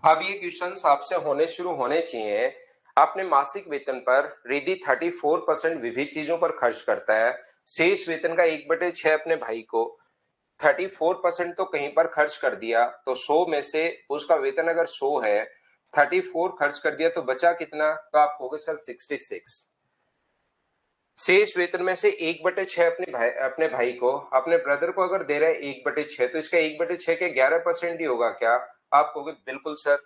अब ये क्वेश्चंस आपसे होने शुरू होने चाहिए। आपने मासिक वेतन पर रिधि 34% विविध चीजों पर खर्च करता है। शेष वेतन का 1/6 अपने भाई को, 34% तो कहीं पर खर्च कर दिया, तो 100 में से उसका वेतन अगर 100 है, 34 खर्च कर दिया तो बचा कितना? तो आप कहोगे सर 66। शेष वेतन में से 1/6 अपने भाई को, अपने ब्रदर को अगर दे रहा है 1/6, तो इसका 1/6 के 11% ही होगा क्या? आप कहोगे बिल्कुल सर।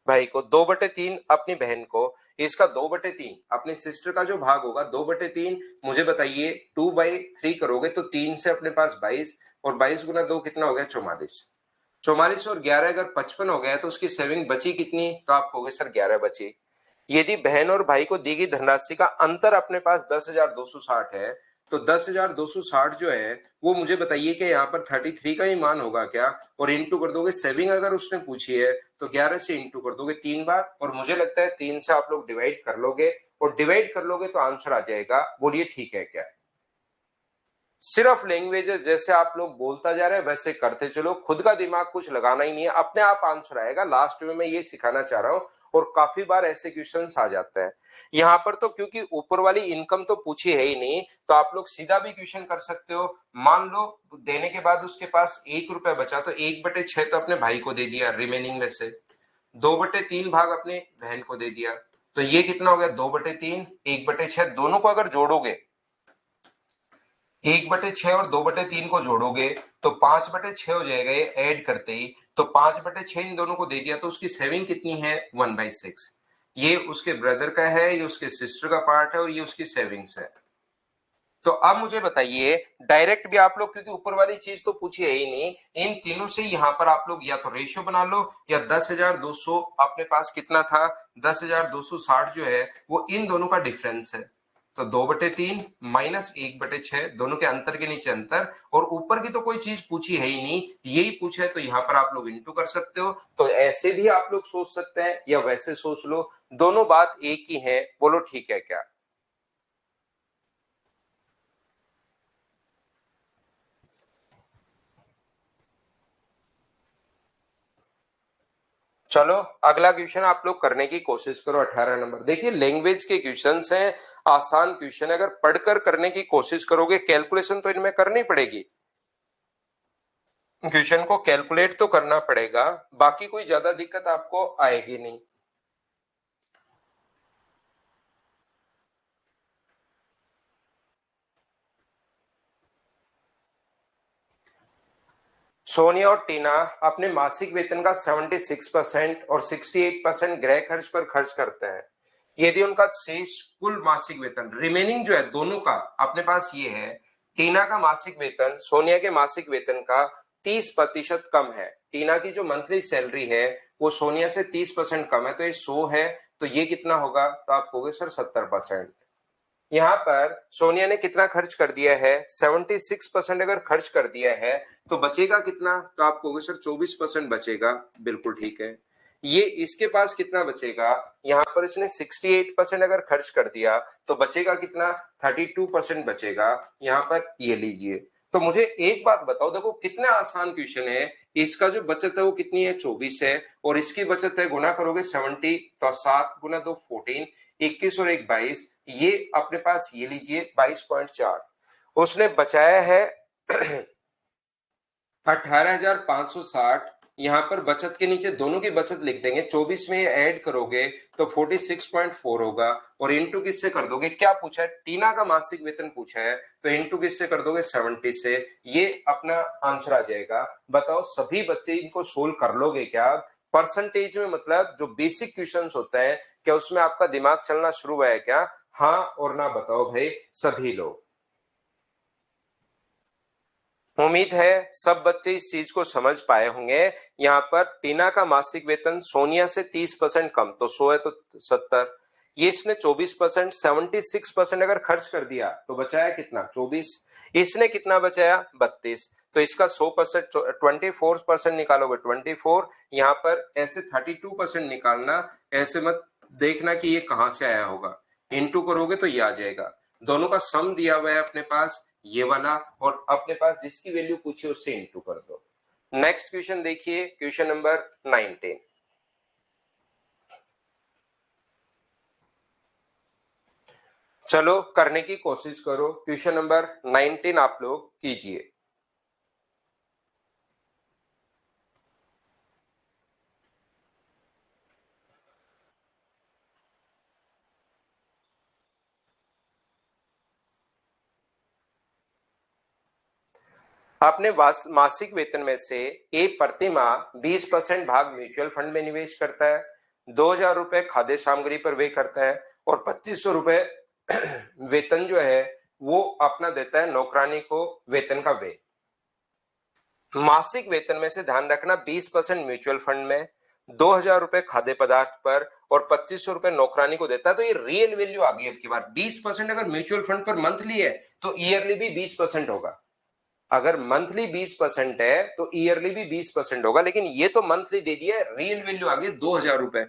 भाई को 2/3 अपनी बहन को, इसका 2/3 अपनी सिस्टर का जो भाग होगा 2/3। मुझे बताइए 2/3 करोगे तो 3 से अपने पास 22, और 22 गुना 2 कितना हो गया? 44। 44 और 11 अगर 55 हो गया तो उसकी सेविंग बची कितनी? तो आप कहोगे सर 11 बची। यदि बहन और भाई को दी गई धनराशि का अंतर अपने पास 10,260 है, तो 10,260 जो है वो मुझे बताइए कि यहाँ पर 33 का ही मान होगा क्या? और इंटू कर दोगे, सेविंग अगर उसने पूछी है तो 11 से इंटू कर दोगे 3 बार, और मुझे लगता है 3 से आप लोग डिवाइड कर लोगे, और डिवाइड कर लोगे तो आंसर आ जाएगा। बोलिए ठीक है क्या? सिर्फ लैंग्वेजेस जैसे आप लोग बोलता जा रहे हैं वैसे करते चलो, खुद का दिमाग कुछ लगाना ही नहीं है, अपने आप आंसर आएगा। लास्ट में मैं ये सिखाना चाह रहा हूं, और काफी बार ऐसे क्वेश्चंस आ जाते हैं यहां पर। तो क्योंकि ऊपर वाली इनकम तो पूछी है ही नहीं, तो आप लोग सीधा भी क्वेश्चन कर सकते हो। मान लो देने के बाद उसके पास 1 रुपया बचा, तो 1/6 तो अपने भाई को दे दिया, रिमेनिंग में से 2/3 भाग अपने बहन को दे दिया। तो ये कितना हो गया? 2/3, 1/6, दोनों को अगर जोड़ोगे, 1/6 और 2/3 को जोड़ोगे तो 5/6 हो जाएगा ये ऐड करते ही। तो 5/6 इन दोनों को दे दिया, तो उसकी सेविंग कितनी है? 1/6। ये उसके ब्रदर का है, ये उसके सिस्टर का पार्ट है, और ये उसकी सेविंग्स है। तो अब मुझे बताइए डायरेक्ट भी आप लोग, क्योंकि ऊपर वाली चीज तो पूछी है ही नहीं, इन तीनों से यहां पर आप लोग या तो रेशियो बना लो, या 10,200 अपने पास कितना था? 10,260 जो है वो इन दोनों का डिफरेंस है। तो 2/3 माइनस 1/6, दोनों के अंतर के नीचे अंतर, और ऊपर की तो कोई चीज पूछी है ही नहीं, यही पूछा है, तो यहां पर आप लोग इंटू कर सकते हो। तो ऐसे भी आप लोग सोच सकते हैं या वैसे सोच लो, दोनों बात एक ही है। बोलो ठीक है क्या? चलो अगला क्वेश्चन आप लोग करने की कोशिश करो। 18 नंबर देखिए, लैंग्वेज के क्वेश्चंस हैं, आसान क्वेश्चन। अगर पढ़कर करने की कोशिश करोगे, कैलकुलेशन तो इनमें करनी पड़ेगी, क्वेश्चन को कैलकुलेट तो करना पड़ेगा, बाकी कोई ज्यादा दिक्कत आपको आएगी नहीं। सोनिया और टीना अपने मासिक वेतन का 76% और 68% गृह खर्च पर खर्च करते हैं। यदि उनका शेष कुल मासिक वेतन, रिमेनिंग जो है दोनों का अपने पास ये है, टीना का मासिक वेतन सोनिया के मासिक वेतन का 30% कम है। टीना की जो मंथली सैलरी है वो सोनिया से 30% कम है, तो ये 100 है, तो ये कितना होगा? तो आप कहोगे सर 70%। यहाँ पर सोनिया ने कितना खर्च कर दिया है? 76% अगर खर्च कर दिया है तो बचेगा कितना? तो आप कहोगे सर 24% बचेगा। बिल्कुल ठीक है। ये इसके पास कितना बचेगा? यहाँ पर इसने 68% अगर खर्च कर दिया तो बचेगा कितना? 32% बचेगा। यहाँ पर ये लीजिए। तो मुझे एक बात बताओ, देखो कितना आसान क्वेश्चन है। इसका जो बचत है वो कितनी है? 24 है, और इसकी बचत है, गुना करोगे 70, तो 7 गुना 2 14, 21 और 1 22, ये अपने पास ये लीजिए 22.4। उसने बचाया है 18,560। यहाँ पर बचत के नीचे दोनों की बचत लिख देंगे, 24 में ये ऐड करोगे तो 46.4 होगा, और इंटू किससे कर दोगे? क्या पूछा है? टीना का मासिक वेतन पूछा है, तो इंटू किससे कर दोगे? 70 से। ये अपना आंसर आ जाएगा। बताओ सभी बच्चे इनको सोल्व कर लोगे क्या? परसेंटेज में मतलब जो बेसिक क्वेश्चंस होता है, क्या उसमें आपका दिमाग चलना शुरू हुआ है क्या? हाँ और ना बताओ भाई सभी लोग। उम्मीद है सब बच्चे इस चीज को समझ पाए होंगे। यहाँ पर टीना का मासिक वेतन सोनिया से 30% कम, तो 100 है तो 70। ये इसने 24%, 76% अगर खर्च कर दिया तो बचाया कितना? 24। इसने कितना बचाया? 32। तो इसका 100% 24% निकालोगे 24, यहाँ पर ऐसे 32% निकालना, ऐसे मत देखना कि ये कहां से आया होगा, इनटू करोगे तो ये आ जाएगा। दोनों का सम दिया हुआ है अपने पास ये वाला, और अपने पास जिसकी वैल्यू पूछी उससे इनटू कर दो। नेक्स्ट क्वेश्चन देखिए, क्वेश्चन नंबर 19। चलो करने की कोशिश करो, क्वेश्चन नंबर 19 आप लोग कीजिए। आपने मासिक वेतन में से ए प्रति माह 20% भाग म्यूचुअल फंड में निवेश करता है, 2,000 रुपए खाद्य सामग्री पर व्यय करता है, और 2,500 रुपए वेतन जो है वो अपना देता है नौकरानी को वेतन का व्यय। मासिक वेतन में से ध्यान रखना 20% म्यूचुअल फंड में, 2,000 रुपए खाद्य पदार्थ पर और 2,500 रुपए नौकरानी को देता है। तो ये रियल वैल्यू आ गई। अब की बार 20% अगर म्यूचुअल फंड पर मंथली है तो ईयरली भी 20% होगा। अगर मंथली 20% है तो ईयरली भी 20% होगा, लेकिन ये तो मंथली दे दिया है, रियल वैल्यू आ गई 2,000 रुपए।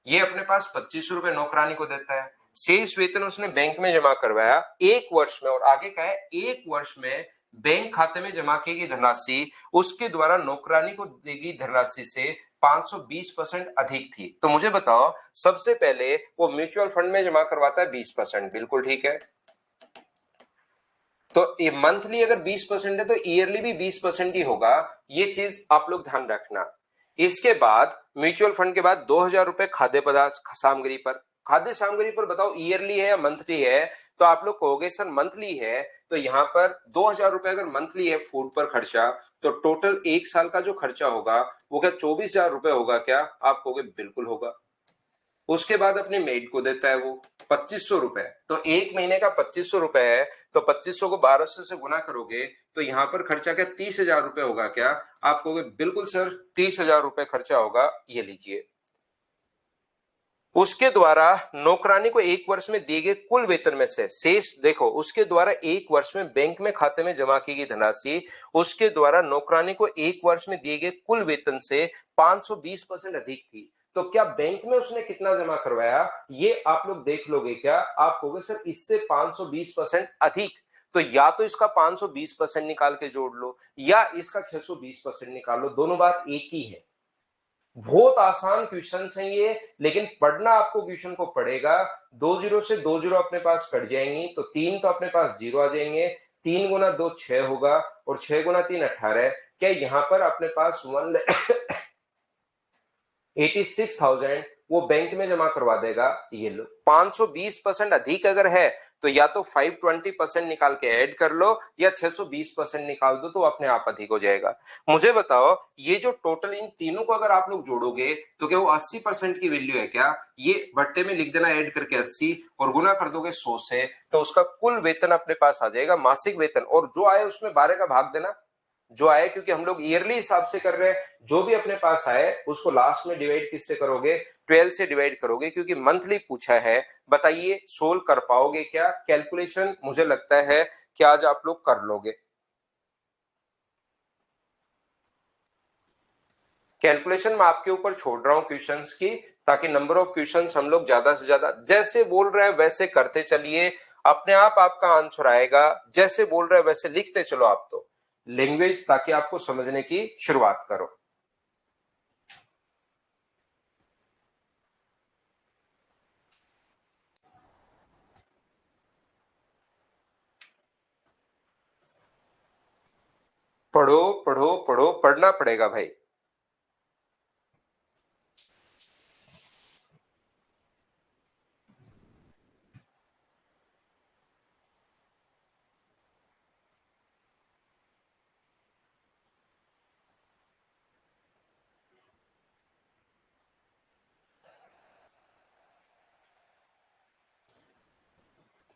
ये अपने पास 2,500 रुपए नौकरानी को देता है। शेष वेतन उसने बैंक में जमा करवाया 1 वर्ष में, और आगे का है 1 वर्ष में बैंक खाते में जमा की गई धनराशि उसके द्वारा नौकरानी को देगी धनराशि से 520% अधिक थी। तो मुझे बताओ, सबसे पहले वो म्यूचुअल फंड में जमा करवाता है 20%, बिल्कुल ठीक है। तो ये मंथली अगर 20% है तो ईयरली भी 20% ही होगा, ये चीज आप लोग ध्यान रखना। इसके बाद म्यूचुअल फंड के बाद 2,000 रुपए खाद्य पदार्थ सामग्री पर। खाद्य सामग्री पर बताओ ईयरली है या मंथली है, तो आप लोग कहोगे सर मंथली है, तो यहाँ पर 2,000 रुपए अगर मंथली है फूड पर खर्चा, तो टोटल 1 साल का जो खर्चा होगा वो क्या 24,000 रुपए होगा क्या? आप कहोगे बिल्कुल होगा। उसके बाद अपने मेड को देता है वो 2,500 रुपए, तो 1 महीने का 2,500 रुपए है, तो 2,500 को 1,200 से गुना करोगे तो यहां पर खर्चा क्या 30,000 रुपए होगा क्या? आप कहोगे बिल्कुल सर 30,000 रुपए खर्चा होगा, ये लीजिए। उसके द्वारा नौकरानी को 1 वर्ष में दिए गए कुल वेतन में से शेष देखो, उसके द्वारा 1 वर्ष में बैंक में खाते में जमा की गई धनराशि उसके द्वारा नौकरानी को 1 वर्ष में दिए गए कुल वेतन से 520% अधिक थी। तो क्या बैंक में उसने कितना जमा करवाया ये आप लोग देख लोगे क्या? आप कहोगे सर इससे 520% अधिक, तो या तो इसका 520% निकाल के जोड़ लो या इसका 620% निकाल लो, दोनों बात एक ही है। बहुत आसान क्वेश्चन है ये, लेकिन पढ़ना आपको क्वेश्चन को पड़ेगा। 2 जीरो से 2 जीरो अपने पास कट जाएंगी, तो 3 तो अपने पास जीरो आ जाएंगे। 3 गुना 2 6 होगा, और 6 गुना 3 18। क्या यहाँ पर अपने पास 1,86,000 वो बैंक में जमा करवा देगा? ये लो 520% अधिक अगर है तो या तो 520% निकाल के ऐड कर लो या 620% निकाल दो, तो अपने आप अधिक हो जाएगा। मुझे बताओ, ये जो टोटल इन तीनों को अगर आप लोग जोड़ोगे तो क्या वो 80% की वैल्यू है क्या? ये भट्टे में लिख देना ऐड करके 80 और गुना कर दोगे 100 से, तो उसका कुल वेतन अपने पास आ जाएगा मासिक वेतन, और जो आए उसमें 12 का भाग देना जो आए, क्योंकि हम लोग ईयरली हिसाब से कर रहे हैं। जो भी अपने पास आए उसको लास्ट में डिवाइड किससे करोगे? 12 से डिवाइड करोगे, क्योंकि मंथली पूछा है। बताइए सोल्व कर पाओगे क्या? कैलकुलेशन मुझे लगता है कि आज आप लोग कर लोगे। कैलकुलेशन मैं आपके ऊपर छोड़ रहा हूं क्वेश्चंस की, ताकि नंबर ऑफ क्वेश्चंस हम लोग ज्यादा से ज्यादा जैसे बोल रहे हैं वैसे करते चलिए, अपने आप आपका आंसर आएगा। जैसे बोल रहे हैं वैसे लिखते चलो आप, तो लैंग्वेज ताकि आपको समझने की शुरुआत करो। पढ़ो पढ़ो पढ़ो, पढ़ना पड़ेगा भाई।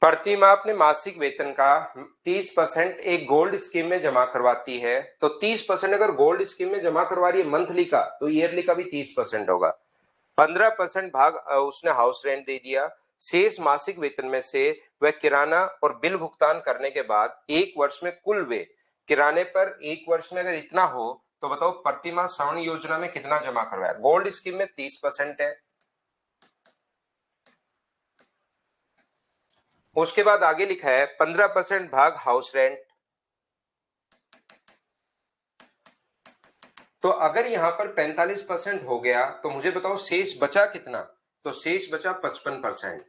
प्रति माह अपने मासिक वेतन का 30% एक गोल्ड स्कीम में जमा करवाती है, तो 30% अगर गोल्ड स्कीम में जमा करवा रही है मंथली का, तो ईयरली का भी 30% होगा। 15% भाग उसने हाउस रेंट दे दिया। शेष मासिक वेतन में से वह किराना और बिल भुगतान करने के बाद 1 वर्ष में कुल वे किराने पर एक वर्ष में अगर इतना हो तो बताओ प्रति माह श्रवण योजना में कितना जमा करवाया। गोल्ड स्कीम में 30% है। उसके बाद आगे लिखा है 15% भाग हाउस रेंट। तो अगर यहां पर 45% हो गया तो मुझे बताओ शेष बचा कितना। तो शेष बचा 55%।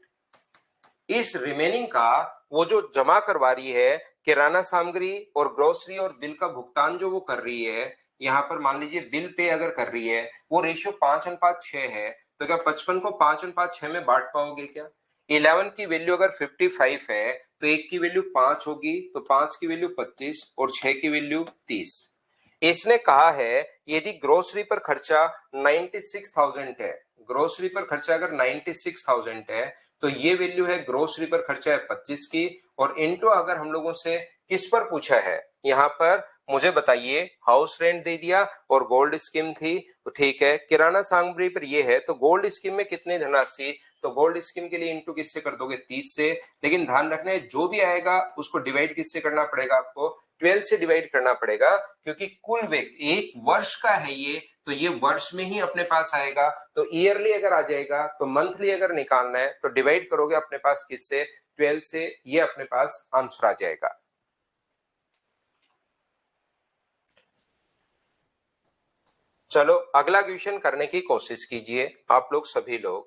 इस रिमेनिंग का वो जो जमा करवा रही है किराना सामग्री और ग्रोसरी और बिल का भुगतान जो वो कर रही है, यहां पर मान लीजिए बिल पे अगर कर रही है, वो रेशियो 5:6 है। तो क्या 55 को 5:6 में बांट पाओगे क्या। 11 की वैल्यू अगर 55 है तो 1 की वैल्यू 5 होगी, तो 5 की वैल्यू 25 और 6 की वैल्यू 30। इसने कहा है यदि ग्रोसरी पर खर्चा 96,000 है, ग्रोसरी पर खर्चा अगर 96,000 है तो ये वैल्यू है ग्रोसरी पर खर्चा है 25 की, और इनटू अगर हम लोगों से किस पर पूछा है, यहां पर मुझे बताइए हाउस रेंट दे दिया और गोल्ड स्कीम थी, तो ठीक है। किराना सामग्री पर ये है तो गोल्ड स्कीम में कितनी धनराशि, तो गोल्ड स्कीम के लिए इनटू किससे कर दोगे 30 से। लेकिन ध्यान रखना है जो भी आएगा उसको डिवाइड किससे करना पड़ेगा, आपको 12 से डिवाइड करना पड़ेगा, क्योंकि कुल एक वर्ष का है ये, तो ये वर्ष में ही अपने पास आएगा। तो ईयरली अगर आ जाएगा तो मंथली अगर निकालना है तो डिवाइड करोगे अपने पास किससे, 12 से, ये अपने पास आंसर आ जाएगा। चलो अगला क्वेश्चन करने की कोशिश कीजिए आप लोग सभी लोग।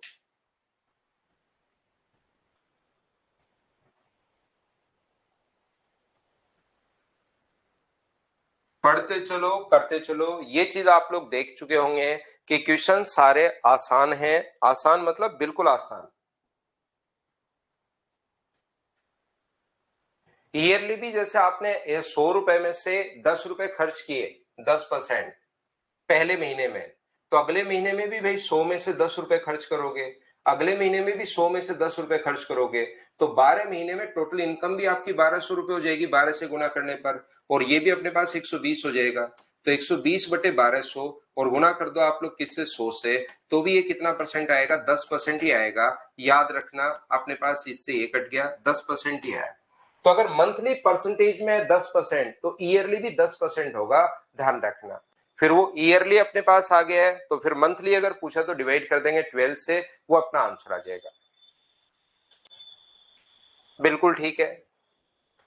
पढ़ते चलो करते चलो। ये चीज आप लोग देख चुके होंगे कि क्वेश्चन सारे आसान हैं। आसान मतलब बिल्कुल आसान। ईयरली भी जैसे आपने 100 रुपए में से 10 रुपए खर्च किए, 10% पहले महीने में, तो अगले महीने में भी भाई 100 में से 10 रुपए खर्च करोगे, अगले महीने में भी 100 में से 10 रुपए खर्च करोगे, तो 12 महीने में टोटल इनकम भी आपकी 1200 रुपए हो जाएगी 12 से गुना करने पर, और ये भी अपने पास 120 हो जाएगा। तो 120/1200 और गुना कर दो आप लोग किससे, 100 से, तो भी ये कितना परसेंट आएगा, 10% ही आएगा। याद रखना अपने पास इससे ये कट गया, 10% ही आया। तो अगर मंथली परसेंटेज में 10% तो ईयरली भी 10% होगा, ध्यान रखना। फिर वो ईयरली अपने पास आ गया है तो फिर मंथली अगर पूछा तो डिवाइड कर देंगे 12 से, वो अपना आंसर आ जाएगा। बिल्कुल ठीक है।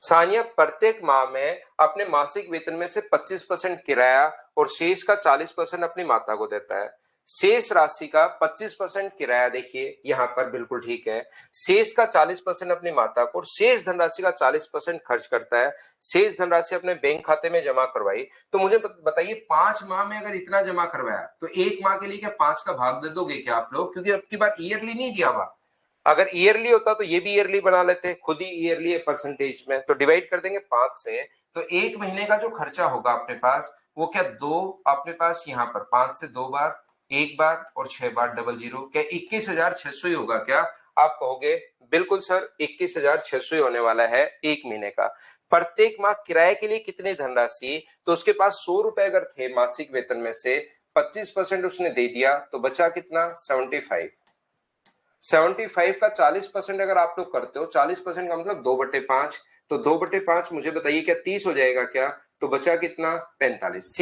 सानिया प्रत्येक माह में अपने मासिक वेतन में से 25% किराया और शेष का 40% अपनी माता को देता है। शेष राशि का 25% किराया, देखिए यहां पर बिल्कुल ठीक है। शेष का 40% अपनी माता को और शेष धनराशि का 40% खर्च करता है। शेष धनराशि अपने बैंक खाते में जमा करवाई। तो मुझे बताइए 5 माह में अगर इतना जमा करवाया तो एक माह के लिए क्या 5 का भाग दे दोगे क्या आप लोग, क्योंकि अब की बार ईयरली नहीं दिया हुआ। अगर ईयरली होता तो ये भी ईयरली बना लेते, खुद ही ईयरली है परसेंटेज में, तो डिवाइड कर देंगे 5 से। तो एक महीने का जो खर्चा होगा अपने पास वो क्या, दो अपने पास यहाँ पर 5 से 2 बार, 1 बार और 6 बार डबल जीरो, क्या 21,600 ही होगा क्या। आप कहोगे बिल्कुल सर 21,600 ही होने वाला है एक महीने का। प्रत्येक माह किराए के लिए कितनी धनराशि, तो उसके पास 100 रुपए अगर थे मासिक वेतन में से, 25% उसने दे दिया तो बचा कितना, 75। 75 का 40% अगर आप लोग करते हो, 40% का मतलब 2/5, तो 2/5 मुझे बताइए क्या 30 हो जाएगा क्या, तो बचा कितना, 45।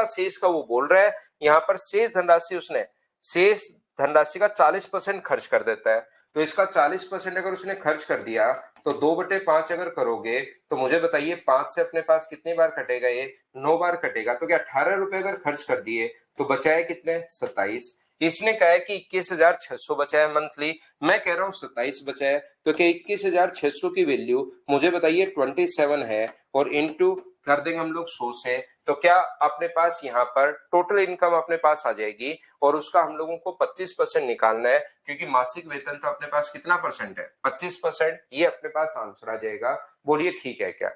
शेष का वो बोल रहा है, यहाँ पर शेष धनराशि उसने, शेष धनराशि का 40% खर्च कर देता है। तो इसका 40% अगर उसने खर्च कर दिया तो 2/5 अगर करोगे तो मुझे बताइए 5 से अपने पास कितनी बार कटेगा, ये 9 बार कटेगा। तो क्या 18 रुपए अगर खर्च कर दिए तो बचाए कितने, 27। इसने कहा है कि 21,600 बचा है मंथली, मैं कह रहा हूं 27 बचा है। तो क्या 21,600 की वैल्यू मुझे बताइए 27 है, और इनटू कर देंगे हम लोग 100 से, तो क्या अपने पास यहाँ पर टोटल इनकम अपने पास आ जाएगी, और उसका हम लोगों को 25% निकालना है, क्योंकि मासिक वेतन तो अपने पास कितना परसेंट है, 25%, ये अपने पास आंसर आ जाएगा। बोलिए ठीक है क्या।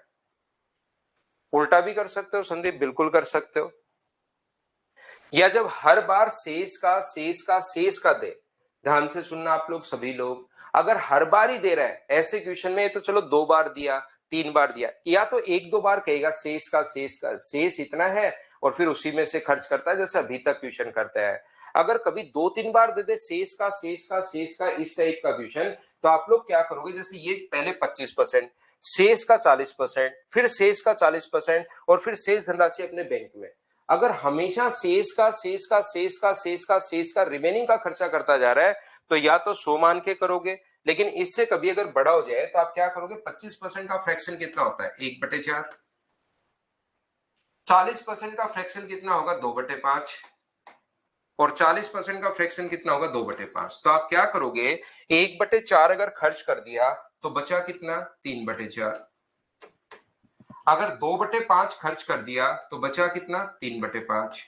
उल्टा भी कर सकते हो संदीप, बिल्कुल कर सकते हो। या जब हर बार शेष का दे, ध्यान से सुनना आप लोग सभी लोग, अगर हर बार ही दे रहा है ऐसे क्वेश्चन में, तो चलो 2 बार दिया 3 बार दिया, या तो 1-2 बार कहेगा शेष का शेष इतना है और फिर उसी में से खर्च करता है जैसे अभी तक क्वेश्चन करता है। अगर कभी 2-3 बार दे दे शेष का इस टाइप का क्वेश्चन, तो आप लोग क्या करोगे, जैसे ये पहले 25%, शेष का 40%, फिर शेष का 40% और फिर शेष धनराशि अपने बैंक में। अगर हमेशा शेष का रिमेनिंग का खर्चा करता जा रहा है तो या तो 100 मान के करोगे, लेकिन इससे कभी अगर बड़ा हो जाए तो आप क्या करोगे, 25% का फ्रैक्शन कितना होता है, 1/4। 40% का फ्रैक्शन कितना होगा, 2/5। और 40% का फ्रैक्शन कितना होगा, 2/5। तो आप क्या करोगे, 1/4 अगर खर्च कर दिया तो बचा कितना, 3/4। अगर 2/5 खर्च कर दिया तो बचा कितना, 3/5।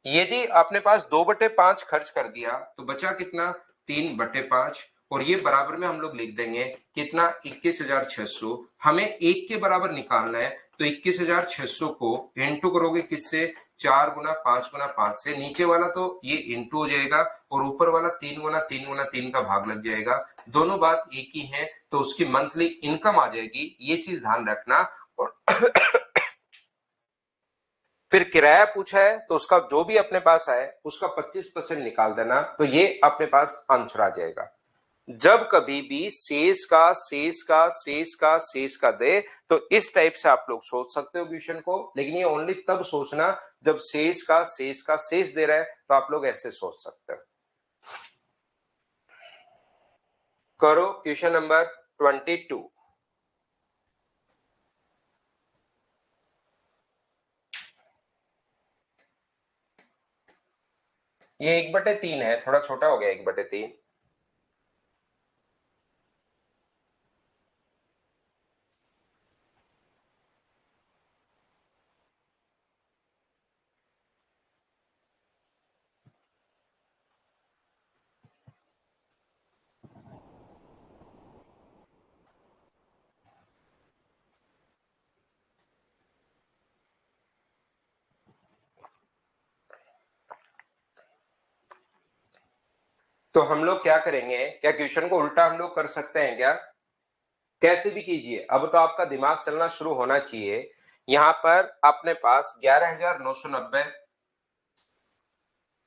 यदि आपने पास 2/5 खर्च कर दिया तो बचा कितना, 3/5। और ये बराबर में हम लोग लिख देंगे कितना, 21,600। हमें एक के बराबर निकालना है तो 21,600 को इंटू करोगे किससे, 4 गुना 5 गुना 5 से। नीचे वाला तो ये इंटू हो जाएगा और ऊपर वाला 3 गुना 3 गुना 3 का भाग लग जाएगा। दोनों बात एक ही है, तो उसकी मंथली इनकम आ जाएगी, ये चीज ध्यान रखना। और फिर किराया पूछा है तो उसका जो भी अपने पास आए उसका 25% निकाल देना, तो ये अपने पास आंसर आ जाएगा। जब कभी भी शेष का दे तो इस टाइप से आप लोग सोच सकते हो क्वेश्चन को, लेकिन ये ओनली तब सोचना जब शेष दे रहा है, तो आप लोग ऐसे सोच सकते हो। करो क्वेश्चन नंबर 22। ये 1/3 है, थोड़ा छोटा हो गया 1/3। तो हम लोग क्या करेंगे, क्या क्वेश्चन को उल्टा हम लोग कर सकते हैं क्या, कैसे भी कीजिए, अब तो आपका दिमाग चलना शुरू होना चाहिए। यहां पर अपने पास 11,990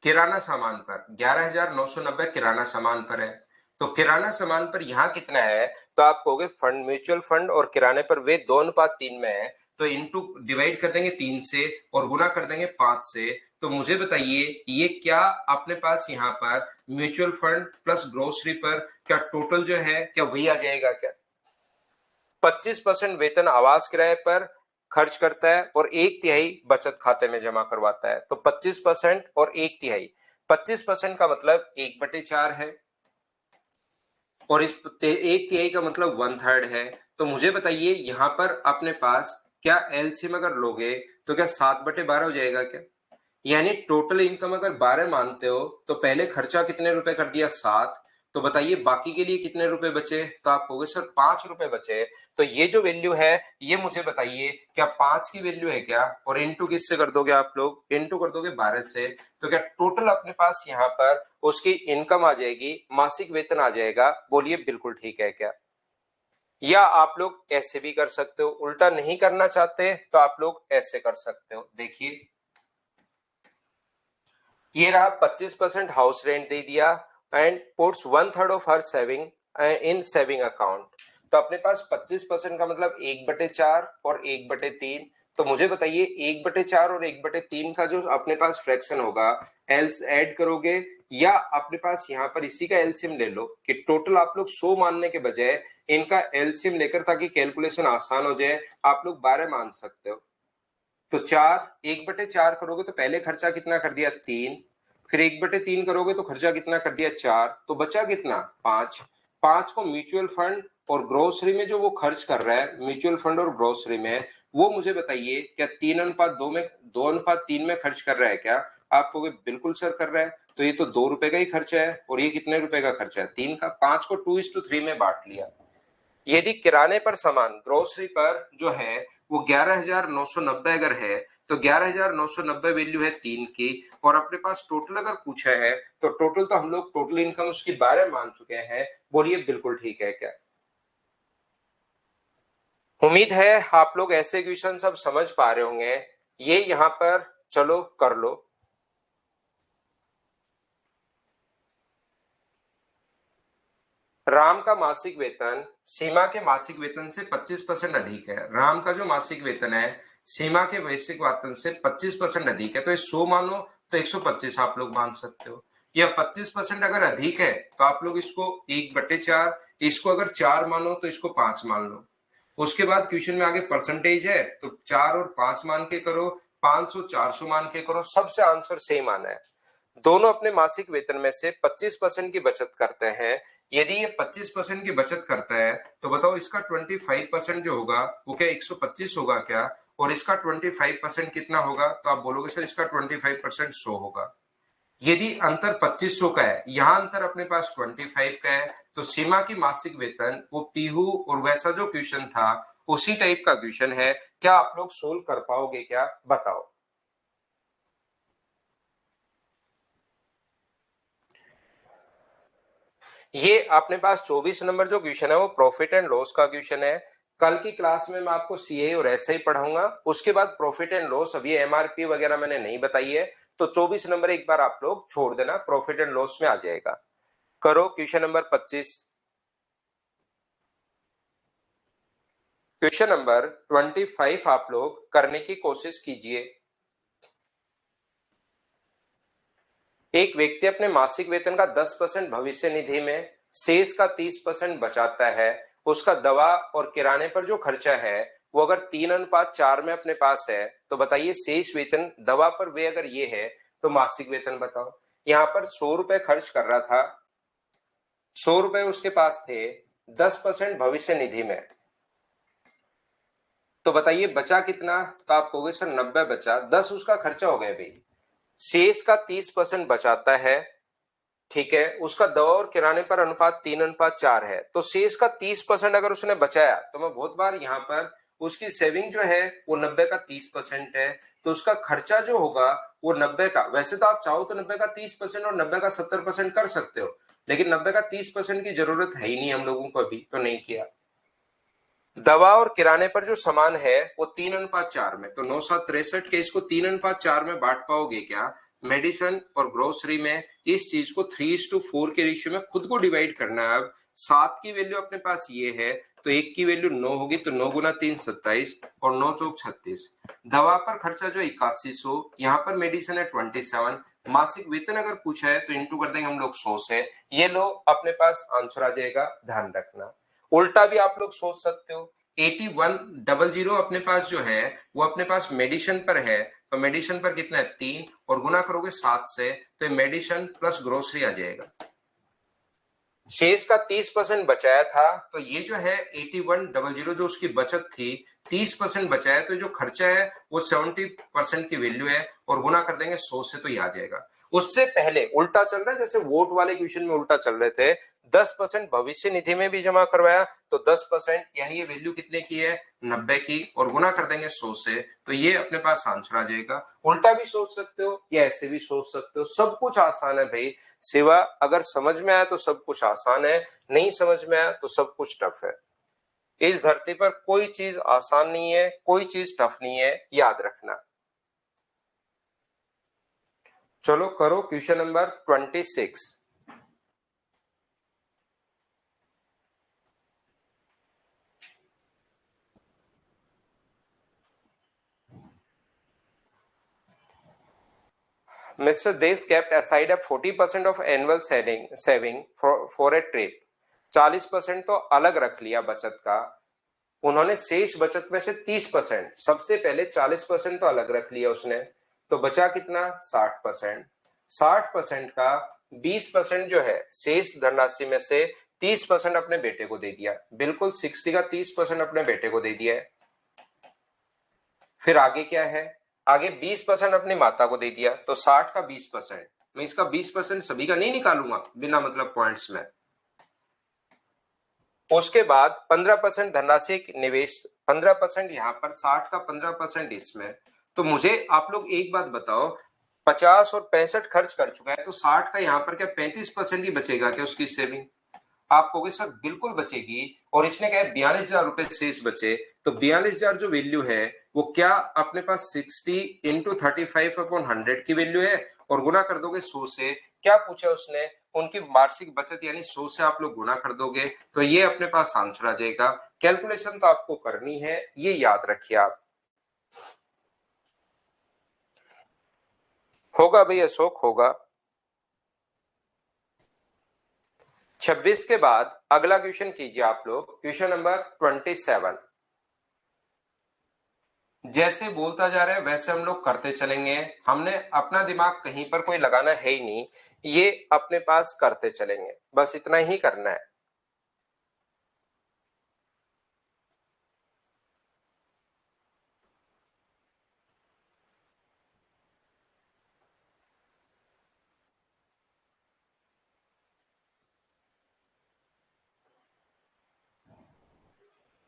किराना सामान पर, 11,990 किराना सामान पर है। तो किराना सामान पर यहां कितना है, तो आप कहोगे फंड, म्यूचुअल फंड और किराने पर वे 2:3 में है, तो इनटू डिवाइड कर देंगे 3 से और गुना कर देंगे 5 से। तो मुझे बताइए ये क्या अपने पास यहाँ पर म्यूचुअल फंड प्लस ग्रोसरी पर क्या टोटल जो है क्या वही आ जाएगा क्या। 25% वेतन आवास किराए पर खर्च करता है और 1/3 बचत खाते में जमा करवाता है। तो 25% और 1/3, 25% का मतलब 1/4 है और इस 1/3 का मतलब 1/3 है। तो मुझे बताइए यहाँ पर अपने पास क्या एलसीएम अगर लोगे तो क्या 7/12 हो जाएगा क्या, यानी टोटल इनकम अगर 12 मानते हो तो पहले खर्चा कितने रुपए कर दिया, 7। तो बताइए बाकी के लिए कितने रुपए बचे, तो आप कहोगे सर 5 रुपए बचे। तो ये जो वैल्यू है ये मुझे बताइए क्या 5 की वैल्यू है क्या, और इनटू किससे कर दोगे आप लोग, इनटू कर दोगे 12 से। तो क्या टोटल अपने पास यहाँ पर उसकी इनकम आ जाएगी, मासिक वेतन आ जाएगा। बोलिए बिल्कुल ठीक है क्या। या आप लोग ऐसे भी कर सकते हो, उल्टा नहीं करना चाहते तो आप लोग ऐसे कर सकते हो। देखिए ये रहा 25% हाउस रेंट दे दिया and puts 1/3 of her saving in saving account. तो अपने पास 25% का मतलब 1/4 और 1/3। तो मुझे बताइए 1/4 और 1/3 का जो अपने पास फ्रैक्शन होगा, एल्स ऐड करोगे या अपने पास यहाँ पर इसी का एलसीएम ले लो कि टोटल आप लोग 100 मानने के बजाय इनका एलसीएम लेकर, ताकि कैलकुलेशन आसान हो जाए, आप लोग 12 मान सकते हो। तो 1/4 करोगे तो पहले खर्चा कितना कर दिया, 3। फिर 1/3 करोगे तो खर्चा कितना कर दिया, 4। तो बचा कितना, 5। 5 को म्यूचुअल फंड और ग्रोसरी में जो वो खर्च कर रहा है, म्यूचुअल फंड और ग्रोसरी में, वो मुझे बताइए क्या 3:2 में, 2:3 में खर्च कर रहा है क्या। आप कहोगे बिल्कुल सर कर रहा है। तो ये तो 2 रुपए का ही खर्चा है और ये कितने रुपए का खर्चा है, 3 का। 5 को 2:3 में बांट लिया। यदि किराने पर सामान, ग्रोसरी पर जो है वो 11,990 अगर है तो 11,990 वैल्यू है 3 की, और अपने पास टोटल अगर पूछा है तो टोटल तो हम लोग टोटल इनकम उसकी 12 मान चुके हैं। बोलिए बिल्कुल ठीक है क्या। उम्मीद है आप लोग ऐसे क्वेश्चन सब समझ पा रहे होंगे। ये यहाँ पर चलो कर लो। राम का मासिक वेतन सीमा के मासिक वेतन से 25% अधिक है। राम का जो मासिक वेतन है सीमा के मासिक वेतन से 25% अधिक है। तो ये 100 मानो तो 125 आप लोग मान सकते हो। या 25% अगर अधिक है तो आप लोग इसको 1/4, इसको अगर 4 मानो तो इसको 5 मान लो। उसके बाद क्वेश्चन में आगे परसेंटेज है तो 4 और 5 मान के करो, 500 400 मान के करो, सबसे आंसर सेम आना है। दोनों अपने मासिक वेतन में से 25% की बचत करते हैं। यदि ये 25% की बचत करता है तो बताओ इसका 25% जो होगा वो क्या 125 होगा क्या, और इसका 25% कितना होगा, तो आप बोलोगे सर इसका 25% 100 होगा। यदि अंतर 2500 का है, यहाँ अंतर अपने पास 25 का है, तो सीमा की मासिक वेतन वो पीहू और वैसा जो क्वेश्चन था उसी टाइप का क्वेश्चन है। क्या आप लोग सोल्व कर पाओगे क्या, बताओ। ये अपने पास 24 नंबर जो क्वेश्चन है वो प्रॉफिट एंड लॉस का क्वेश्चन है। कल की क्लास में मैं आपको सीए और एसए ही पढ़ाऊंगा, उसके बाद प्रॉफिट एंड लॉस, अभी एमआरपी वगैरह मैंने नहीं बताई है। तो 24 नंबर एक बार आप लोग छोड़ देना, प्रॉफिट एंड लॉस में आ जाएगा। करो क्वेश्चन नंबर 25। क्वेश्चन नंबर 25 आप लोग करने की कोशिश कीजिए। एक व्यक्ति अपने मासिक वेतन का 10% भविष्य निधि में, शेष का 30% बचाता है। उसका दवा और किराने पर जो खर्चा है वो अगर 3:4 में अपने पास है, तो बताइए शेष वेतन दवा पर वे अगर ये है तो मासिक वेतन बताओ। यहाँ पर 100 रुपए खर्च कर रहा था, 100 रुपए उसके पास थे, 10% भविष्य निधि में, तो बताइए बचा कितना, तो आप कहोगे सर 90 बचा, 10 उसका खर्चा हो गया भाई। शेष का 30% बचाता है, ठीक है। उसका दवा और किराने पर अनुपात 3:4 है, तो शेष का 30% अगर उसने बचाया, तो मैं बहुत बार यहाँ पर उसकी सेविंग जो है वो 90 का 30% है, तो उसका खर्चा जो होगा वो 90 का, वैसे तो आप चाहो तो 90 का 30% और 90 का 70% कर सकते हो, लेकिन 90 का 30% की जरूरत है ही नहीं हम लोगों को, अभी तो नहीं किया। दवा और किराने पर जो सामान है वो 3:4 में, तो 9×7 = 63 के इसको 3:4 में बांट पाओगे क्या? मेडिसिन और ग्रोसरी में इस चीज को 3:4 के रेशियो में खुद को डिवाइड करना है। अब 7 की वैल्यू अपने पास ये है, तो 1 की वैल्यू 9 होगी, तो 9 × 3 = 27 और 9 × 4 = 36। दवा पर खर्चा जो 8100, यहाँ पर मेडिसिन है 27, मासिक वेतन अगर पूछा है तो इंटू कर देंगे हम लोग 100 से। ये लो अपने पास आंसर आ जाएगा, ध्यान रखना। उल्टा भी आप लोग सोच सकते हो, 8100 अपने पास जो है वो अपने पास मेडिसिन पर है, तो मेडिसिन पर कितना है 3, और गुना करोगे 7 से, तो मेडिसिन प्लस ग्रोसरी आ जाएगा। शेष का 30% बचाया था, तो ये जो है 8100 जो उसकी बचत थी, 30% बचाया, तो जो खर्चा है वो 70% की वैल्यू है, और गुना कर देंगे 100 से, तो ये आ जाएगा। उससे पहले उल्टा चल रहा है, जैसे वोट वाले क्वेश्चन में उल्टा चल रहे थे, 10% भविष्य निधि में भी जमा करवाया, तो 10% यानी ये वैल्यू कितने की है 90 की, और गुना कर देंगे 100 से, तो ये अपने पास आंसर आ जाएगा। उल्टा भी सोच सकते हो या ऐसे भी सोच सकते हो, सब कुछ आसान है भाई। सिवा अगर समझ में आया तो सब कुछ आसान है, नहीं समझ में आया तो सब कुछ टफ है। इस धरती पर कोई चीज आसान नहीं है, कोई चीज टफ नहीं है, याद रखना। चलो करो question number 26। Mr. Desh kept aside a 40% of annual saving for a trip. 40% तो अलग रख लिया बचत का, उन्होंने शेष बचत में से 30%, सबसे पहले 40% तो अलग रख लिया उसने, तो बचा कितना 60%। 60% का 20% जो है शेष धनराशि में से 30% अपने बेटे को दे दिया, बिल्कुल 60 का 30% अपने बेटे को दे दिया है। फिर आगे क्या है, आगे 20% अपनी माता को दे दिया, तो 60 का 20%, मैं इसका 20% सभी का नहीं निकालूंगा बिना मतलब पॉइंट्स में। उसके बाद 15% धनराशि निवेश, 15% यहाँ पर, 60 का 15% इसमें। तो मुझे आप लोग एक बात बताओ, 50 और 65 खर्च कर चुका है, तो 60 का यहाँ पर क्या 35% ही बचेगा क्या उसकी सेविंग? आप कहोगे सर बिल्कुल बचेगी, और इसने कहा 42,000 रुपए शेष बचे, तो 42,000 जो वैल्यू है वो क्या अपने पास 60 × 35/100 की वैल्यू है, और गुना कर दोगे 100 से। क्या पूछा उसने, उनकी वार्षिक बचत यानी 100 से आप लोग गुना कर दोगे तो ये अपने पास आंसर आ जाएगा। कैलकुलेशन तो आपको करनी है, ये याद रखिए आप। होगा भाई अशोक, होगा। 26 के बाद अगला क्वेश्चन कीजिए आप लोग, क्वेश्चन नंबर 27। जैसे बोलता जा रहा है वैसे हम लोग करते चलेंगे, हमने अपना दिमाग कहीं पर कोई लगाना है ही नहीं, ये अपने पास करते चलेंगे, बस इतना ही करना है।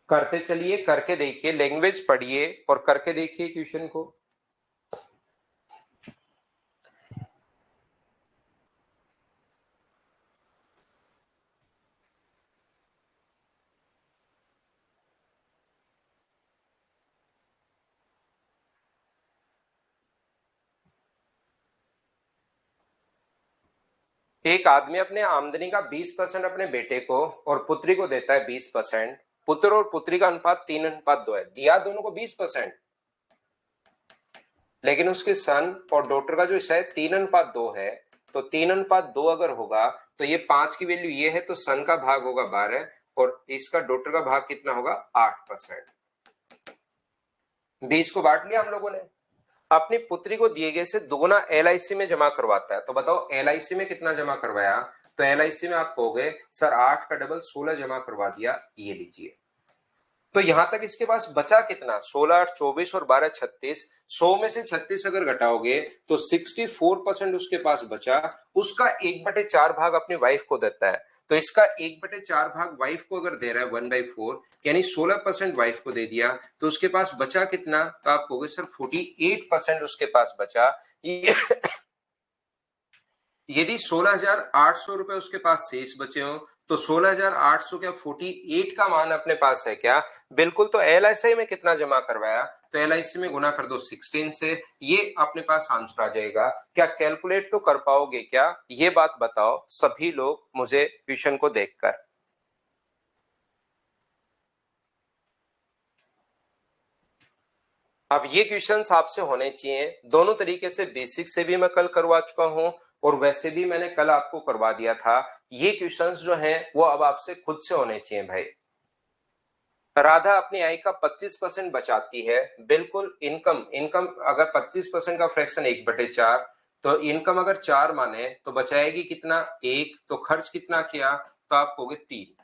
करते चलिए, करके देखिए, लैंग्वेज पढ़िए और करके देखिए क्वेश्चन को। एक आदमी अपने आमदनी का 20% अपने बेटे को और पुत्री को देता है 20%। पुत्र और पुत्री का अनुपात 3:2 है, दिया दोनों को 20%, लेकिन उसके सन और डॉटर का जो हिस्सा है 3:2 है। तो 3:2 अगर होगा तो ये 5 की वैल्यू ये है, तो सन का भाग होगा 12 और इसका डॉटर का भाग कितना होगा 8%। 20 को बांट लिया हम लोगों ने। अपनी पुत्री को दिए गए से दुगुना एलआईसी में जमा करवाता है, तो बताओ एलआईसी में कितना जमा करवाया। तो एलआईसी में आप कहोगे सर 8 का डबल 16 जमा करवा दिया, ये लीजिए। तो यहां तक इसके पास बचा कितना, 16 8 24 और 12 36। 100 में से 36 अगर घटाओगे तो 64% उसके पास बचा। उसका 1/4 भाग अपनी वाइफ को देता है, तो इसका 1/4 भाग वाइफ को अगर दे रहा है 1/4, यानी 16% वाइफ को दे दिया, तो उसके पास बचा कितना, तो आप कहोगे सर 48% उसके पास बचा। यदि 16,800 रुपए उसके पास शेष बचे हो तो 16,800 क्या 48 का मान अपने पास है क्या, बिल्कुल। तो एलआईसी में कितना जमा करवाया, तो एलआईसी में गुना कर दो 16 से, ये अपने पास आंसर आ जाएगा। क्या कैलकुलेट तो कर पाओगे क्या, ये बात बताओ सभी लोग मुझे क्वेश्चन को देखकर। अब ये क्वेश्चंस आपसे होने चाहिए दोनों तरीके से, बेसिक से भी मैं कल करवा चुका हूं और वैसे भी मैंने कल आपको करवा दिया था। ये क्वेश्चंस जो हैं वो अब आपसे खुद से होने चाहिए भाई। राधा अपनी आय का 25% बचाती है, बिल्कुल। इनकम इनकम अगर 25% का फ्रैक्शन 1/4, तो इनकम अगर 4 माने तो बचाएगी कितना 1, तो खर्च कितना किया, तो आप कहोगे 3।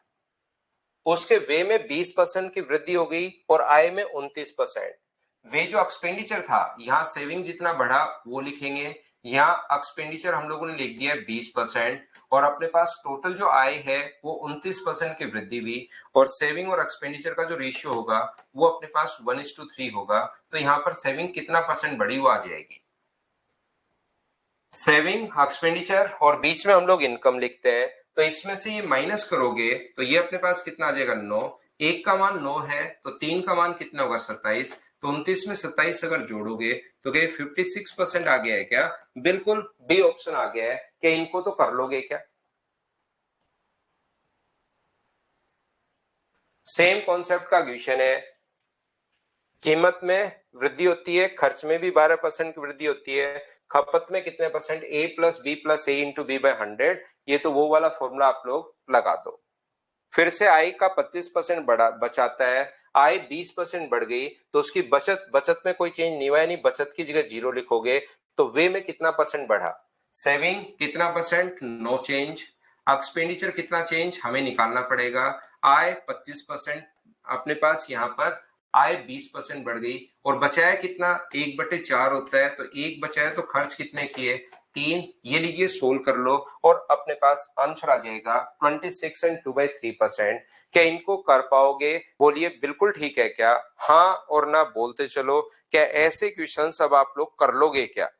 उसके वे में 20% की वृद्धि हो गई और आय में 29%। वे जो एक्सपेंडिचर था, यहाँ सेविंग जितना बढ़ा वो लिखेंगे, यहाँ एक्सपेंडिचर हम लोगों ने लिख दिया 20%, और अपने पास टोटल जो आय है वो 29% की वृद्धि हुई, और सेविंग और एक्सपेंडिचर का जो रेशियो होगा वो अपने पास 1:3 होगा। तो यहाँ पर सेविंग कितना परसेंट बढ़ी वो आ जाएगी, सेविंग एक्सपेंडिचर और बीच में हम लोग इनकम लिखते हैं। तो इसमें से ये माइनस करोगे तो ये अपने पास कितना आ जाएगा 9। एक का मान 9 है तो 3 का मान कितना होगा 27। तो 29 में 27 अगर जोड़ोगे तो क्या 56% आ गया है क्या, बिल्कुल बी ऑप्शन आ गया है। क्या इनको तो कर लोगे क्या। सेम कॉन्सेप्ट का क्वेश्चन है, कीमत में वृद्धि होती है, खर्च में भी 12% की वृद्धि होती है, खपत में कितने percent, A plus B plus A into B by 100। ये तो वो वाला फॉर्मूला आप लोग लगा दो। फिर से आय का 25% बढ़ा बचाता है, आय 20% बढ़ गई तो उसकी बचत, बचत में कोई चेंज नहीं हुआ, यानी बचत की जगह 0 लिखोगे। तो वे में कितना परसेंट बढ़ा, सेविंग कितना परसेंट, नो चेंज। एक्सपेंडिचर कितना चेंज हमें निकालना पड़ेगा। आय 25%, अपने पास यहाँ पर आय 20% बढ़ गई, और बचाया कितना 1/4 होता है, तो 1 बचाया तो खर्च कितने किए 3। ये लीजिए सोल्व कर लो और अपने पास आंसर आ जाएगा 26 एंड 2/3%। क्या इनको कर पाओगे, बोलिए बिल्कुल ठीक है क्या, हाँ और ना बोलते चलो। क्या ऐसे क्वेश्चंस अब आप लोग कर लोगे क्या।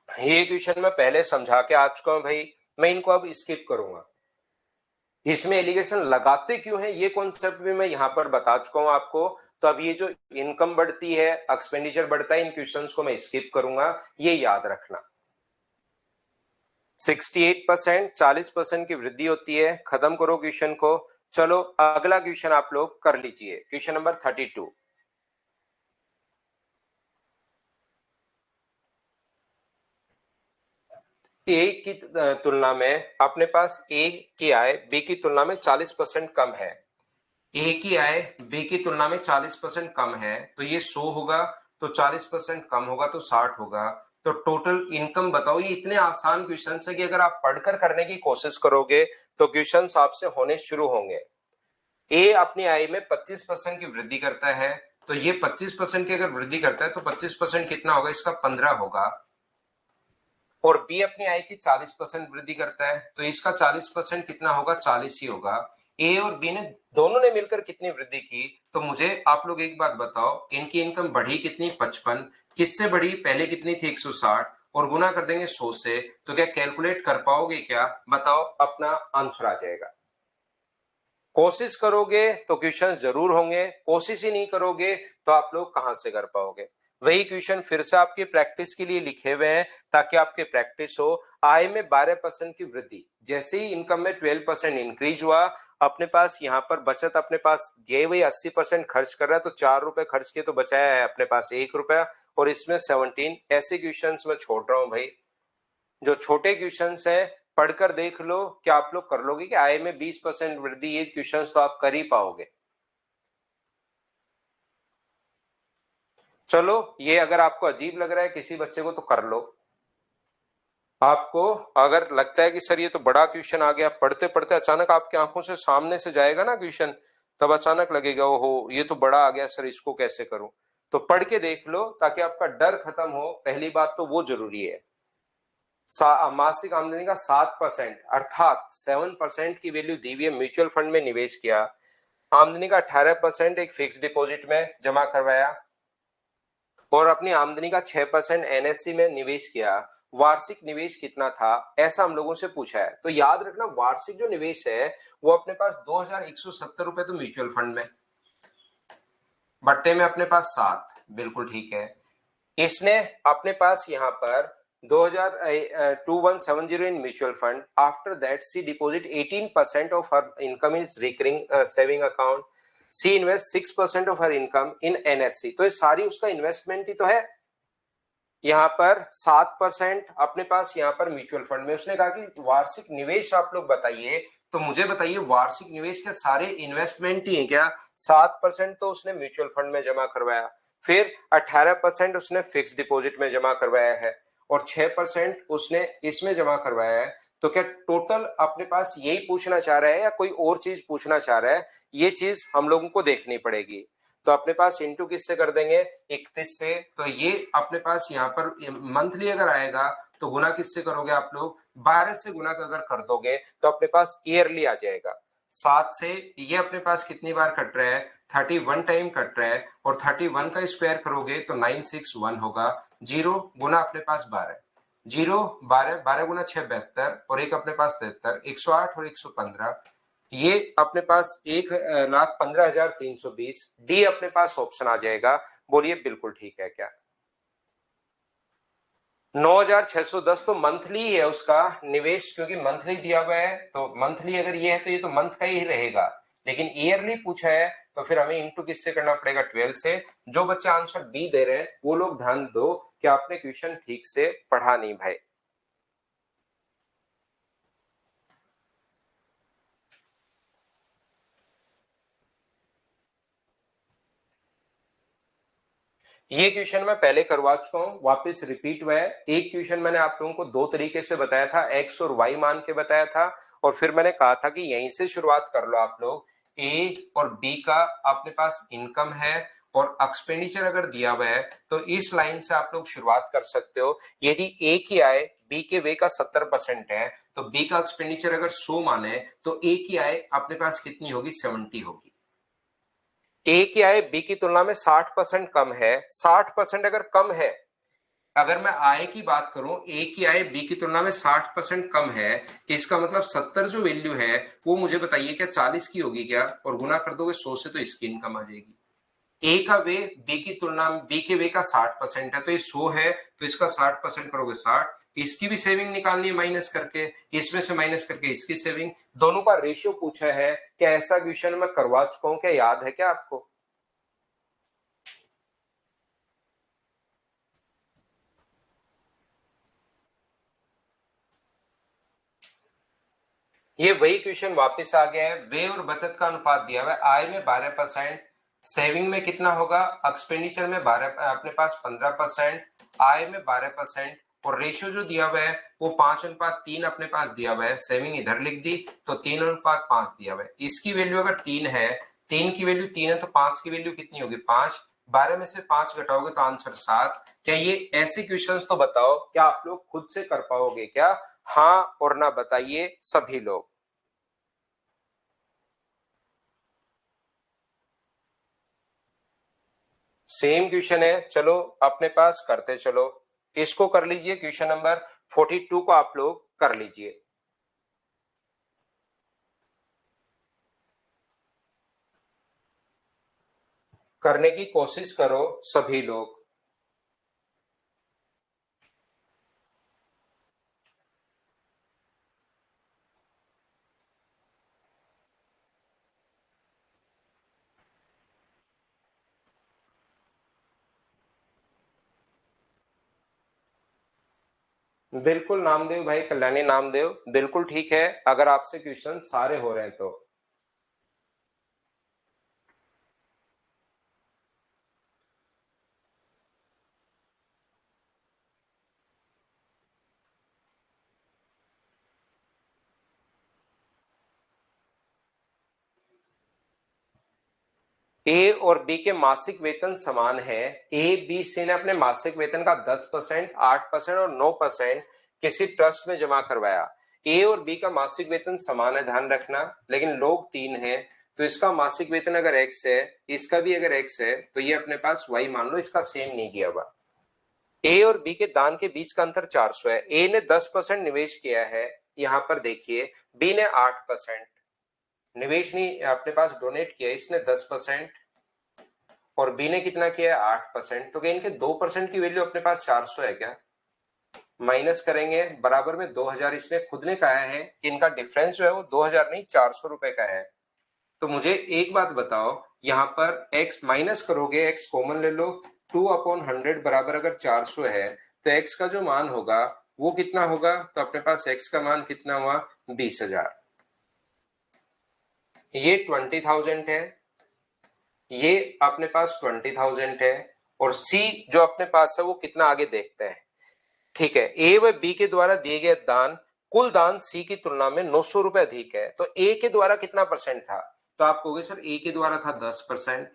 ये क्वेश्चन मैं पहले समझा के आ चुका हूं भाई, मैं इनको अब स्किप करूंगा। इसमें एलिगेशन लगाते क्यों है ये कॉन्सेप्ट भी मैं यहां पर बता चुका हूं आपको। तो अब ये जो इनकम बढ़ती है, एक्सपेंडिचर बढ़ता है, इन क्वेश्चंस को मैं स्किप करूंगा, ये याद रखना। 68%, 40% की वृद्धि होती है। खत्म करो क्वेश्चन को। चलो अगला क्वेश्चन आप लोग कर लीजिए, क्वेश्चन नंबर 32। ए की तुलना में अपने पास ए की आय बी की तुलना में 40% कम है। ए की आय बी की तुलना में 40% कम है, तो ये 100 होगा, तो 40% कम होगा तो 60 होगा। तो टोटल इनकम बताओ। ये इतने आसान क्वेश्चन है कि अगर आप पढ़कर करने की कोशिश करोगे तो क्वेश्चन आपसे होने शुरू होंगे। ए अपनी आय में 25% की वृद्धि करता है, तो ये 25% की अगर वृद्धि करता है तो 25% कितना होगा, इसका 15 होगा। और बी अपनी आय की 40% वृद्धि करता है, तो इसका 40% कितना होगा, 40 ही होगा। ए और बी ने दोनों ने मिलकर कितनी वृद्धि की, तो मुझे आप लोग एक बात बताओ, इनकी इनकम बढ़ी कितनी, 55। किससे बढ़ी, पहले कितनी थी, 160, और गुना कर देंगे 100 से। तो क्या कैलकुलेट कर पाओगे क्या, बताओ, अपना आंसर आ जाएगा। कोशिश करोगे तो क्वेश्चन जरूर होंगे, कोशिश ही नहीं करोगे तो आप लोग कहां से कर पाओगे। वही क्वेश्चन फिर से आपकी प्रैक्टिस के लिए लिखे हुए हैं, ताकि आपके प्रैक्टिस हो। आय में 12% की वृद्धि, जैसे ही इनकम में 12% इंक्रीज हुआ, अपने पास यहाँ पर बचत, अपने पास ये वही 80% खर्च कर रहा है, तो 4 रुपए खर्च किए तो बचाया है अपने पास 1 रुपया, और इसमें 17। ऐसे क्वेश्चन मैं छोड़ रहा हूं भाई। जो छोटे क्वेश्चंस है पढ़कर देख लो, क्या आप लोग कर लोगे कि आय में 20% वृद्धि, ये क्वेश्चंस तो आप कर ही पाओगे। चलो, ये अगर आपको अजीब लग रहा है किसी बच्चे को तो कर लो। आपको अगर लगता है कि सर ये तो बड़ा क्वेश्चन आ गया, पढ़ते पढ़ते अचानक आपकी आंखों से सामने से जाएगा ना क्वेश्चन, तब अचानक लगेगा ओहो ये तो बड़ा आ गया सर, इसको कैसे करूं। तो पढ़ के देख लो ताकि आपका डर खत्म हो, पहली बात तो वो जरूरी है। मासिक आमदनी का 7% अर्थात 7% की वैल्यू दी हुई है, म्यूचुअल फंड में निवेश किया। आमदनी का 18% एक फिक्स डिपॉजिट में जमा करवाया, और अपनी आमदनी का 6% एनएससी में निवेश किया। वार्षिक निवेश कितना था, ऐसा हम लोगों से पूछा है। तो याद रखना, वार्षिक जो निवेश है वो अपने पास 2170 रुपए तो म्यूचुअल फंड में, बट्टे में अपने पास 7, बिल्कुल ठीक है। इसने अपने पास यहाँ पर 2170 in mutual fund. After that, she deposit 18% of her income in recurring saving account. She invest 6% of her income in NSC. तो ये सारी उसका इन्वेस्टमेंट ही तो है। यहाँ पर 7% अपने पास यहाँ पर म्यूचुअल फंड में। उसने कहा कि वार्षिक निवेश आप लोग बताइए, तो मुझे बताइए वार्षिक निवेश के सारे इन्वेस्टमेंट ही है क्या। 7% तो उसने म्यूचुअल फंड में जमा करवाया, फिर 18% उसने फिक्स डिपॉजिट में जमा करवाया है, और 6% उसने इसमें जमा करवाया है। तो क्या टोटल अपने पास यही पूछना चाह रहा है या कोई और चीज पूछना चाह रहा है, ये चीज हम लोगों को देखनी पड़ेगी। तो अपने पास इंटू किससे कर देंगे, 31 से। तो ये अपने पास यहाँ पर मंथली अगर आएगा तो गुना किससे करोगे आप लोग, 12 से गुना अगर कर दोगे तो अपने पास ईयरली आ जाएगा। 7 से ये अपने पास कितनी बार कट रहा है, 31 टाइम कट रहा है, और 31 का स्क्वायर करोगे तो 961 होगा। 0 गुना अपने पास 12, 0 12, 12 गुना 6 72, और एक अपने पास 73, 108 और 115। ये अपने पास 1,15,320। डी अपने पास ऑप्शन आ जाएगा। बोलिए बिल्कुल ठीक है क्या। 9,610 तो मंथली है उसका निवेश, क्योंकि मंथली दिया हुआ है, तो मंथली अगर ये है तो ये तो मंथ का ही रहेगा। लेकिन ईयरली पूछा है तो फिर हमें इंटू किससे करना पड़ेगा, 12 से। जो बच्चा आंसर बी दे रहे हैं वो लोग ध्यान दो कि आपने क्वेश्चन ठीक से पढ़ा नहीं भाई। ये क्वेश्चन मैं पहले करवा चुका हूं, वापस रिपीट हुआ है। एक क्वेश्चन मैंने आप लोगों को दो तरीके से बताया था, एक्स और वाई मान के बताया था, और फिर मैंने कहा था कि यहीं से शुरुआत कर लो आप लोग। ए और बी का अपने पास इनकम है और एक्सपेंडिचर अगर दिया हुआ है तो इस लाइन से आप लोग शुरुआत कर सकते हो। यदि ए की आय बी के वे का 70% है, तो बी का एक्सपेंडिचर अगर 100 माने तो ए की आय अपने पास कितनी होगी, 70 होगी। ए की आय बी की तुलना में 60% कम है। 60% अगर कम है अगर मैं आय की बात करूं, ए की आय बी की तुलना में 60% कम है, इसका मतलब 70 जो वैल्यू है वो मुझे बताइए क्या 40 की होगी क्या, और गुना कर दोगे 100 से तो इसकी इनकम आ जाएगी। ए का वे बी की तुलना में, बी के वे का 60% है, तो ये 100 है, तो इसका 60% करोगे 60, इसकी भी सेविंग निकालनी है माइनस करके, इसमें से माइनस करके इसकी सेविंग, दोनों का रेशियो पूछा है। क्या ऐसा क्वेश्चन मैं करवा चुका हूं, क्या याद है क्या आपको? ये वही क्वेश्चन वापस आ गया है। व्यय और बचत का अनुपात दिया हुआ है, आय में 12%, सेविंग में कितना होगा, एक्सपेंडिचर में 12, अपने पास 15%, आय में 12%, और रेशियो जो दिया हुआ है वो 5:3 अपने पास दिया हुआ है, सेविंग इधर लिख दी तो 3:5 दिया हुआ है। इसकी वैल्यू अगर 3 है, 3 की वैल्यू 3 है, तो 5 की वैल्यू कितनी होगी 5, 12 में से 5 घटाओगे तो आंसर 7। क्या ये ऐसे क्वेश्चंस तो बताओ, क्या आप लोग खुद से कर पाओगे क्या? हाँ और ना बताइए सभी लोग। सेम क्वेश्चन है, चलो अपने पास करते चलो। इसको कर लीजिए, क्वेश्चन नंबर 42 को आप लोग कर लीजिए। करने की कोशिश करो सभी लोग। बिल्कुल नामदेव भाई, कल्याणी नामदेव, बिल्कुल ठीक है अगर आपसे क्वेश्चन सारे हो रहे हैं तो। ए और बी के मासिक वेतन समान है। ए बी सी ने अपने मासिक वेतन का 10%, 8% और 9% किसी ट्रस्ट में जमा करवाया। ए और बी का मासिक वेतन समान है, ध्यान रखना, लेकिन लोग 3 हैं, तो इसका मासिक वेतन अगर एक्स है, इसका भी अगर एक्स है, तो ये अपने पास वाई मान लो, इसका सेम नहीं किया हुआ। ए और बी के दान के बीच का अंतर 400 है। ए ने 10% निवेश किया है, यहां पर देखिए, बी ने 8% निवेश नहीं अपने पास डोनेट किया, इसने 10%, और बी ने कितना किया है 8%, तो क्या इनके 2% की वैल्यू अपने पास 400 है क्या? माइनस करेंगे, बराबर में 2000, इसने खुद ने कहा है कि इनका डिफरेंस जो है वो 2000 नहीं 400 रुपए का है। तो मुझे एक बात बताओ, यहाँ पर x माइनस करोगे, x कॉमन ले लो, 2/100 बराबर अगर 400 है, तो x का जो मान होगा वो कितना होगा, तो अपने पास x का मान कितना हुआ 20,000। ये 20,000 है, ये अपने पास 20,000 है, और c जो अपने पास है वो कितना आगे देखते हैं। ठीक है, ए व बी के द्वारा दिए गए दान, कुल दान सी की तुलना में 900 रुपए अधिक है, तो ए के द्वारा कितना परसेंट था, तो आप कहोगे सर ए के द्वारा था 10%,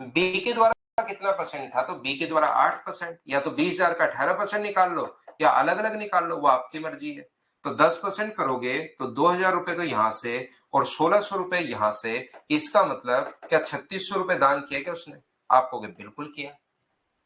बी के द्वारा कितना परसेंट था, तो बी के द्वारा 8%, या तो 20,000 का 18% निकाल लो, या अलग अलग निकाल लो, वो आपकी मर्जी है। तो 10% करोगे तो 2,000 रुपए तो यहां से, और 1,600 रुपए यहां से, इसका मतलब क्या 3,600 रुपए दान किया क्या उसने? आप कहोगे बिल्कुल किया।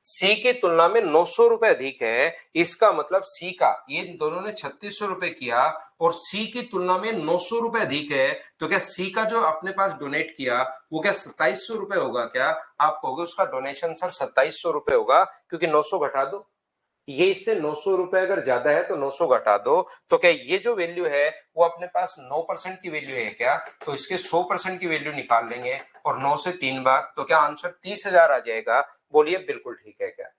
सी की तुलना में 900 रुपए अधिक है, इसका मतलब सी का, ये दोनों ने 3,600 रुपए किया, और सी की तुलना में 900 रुपए अधिक है, तो क्या सी का जो अपने पास डोनेट किया वो क्या 2,700 रुपए होगा क्या? आप कहोगे उसका डोनेशन सर 2,700 रुपए होगा, क्योंकि 900 घटा दो, ये इससे 900 रुपए अगर ज्यादा है तो 900 घटा दो, तो क्या ये जो वैल्यू है वो अपने पास 9% की वैल्यू है क्या? तो इसके 100% की वैल्यू निकाल लेंगे, और 9 से 3 बार, तो क्या आंसर 30,000 आ जाएगा? बोलिए बिल्कुल ठीक है क्या?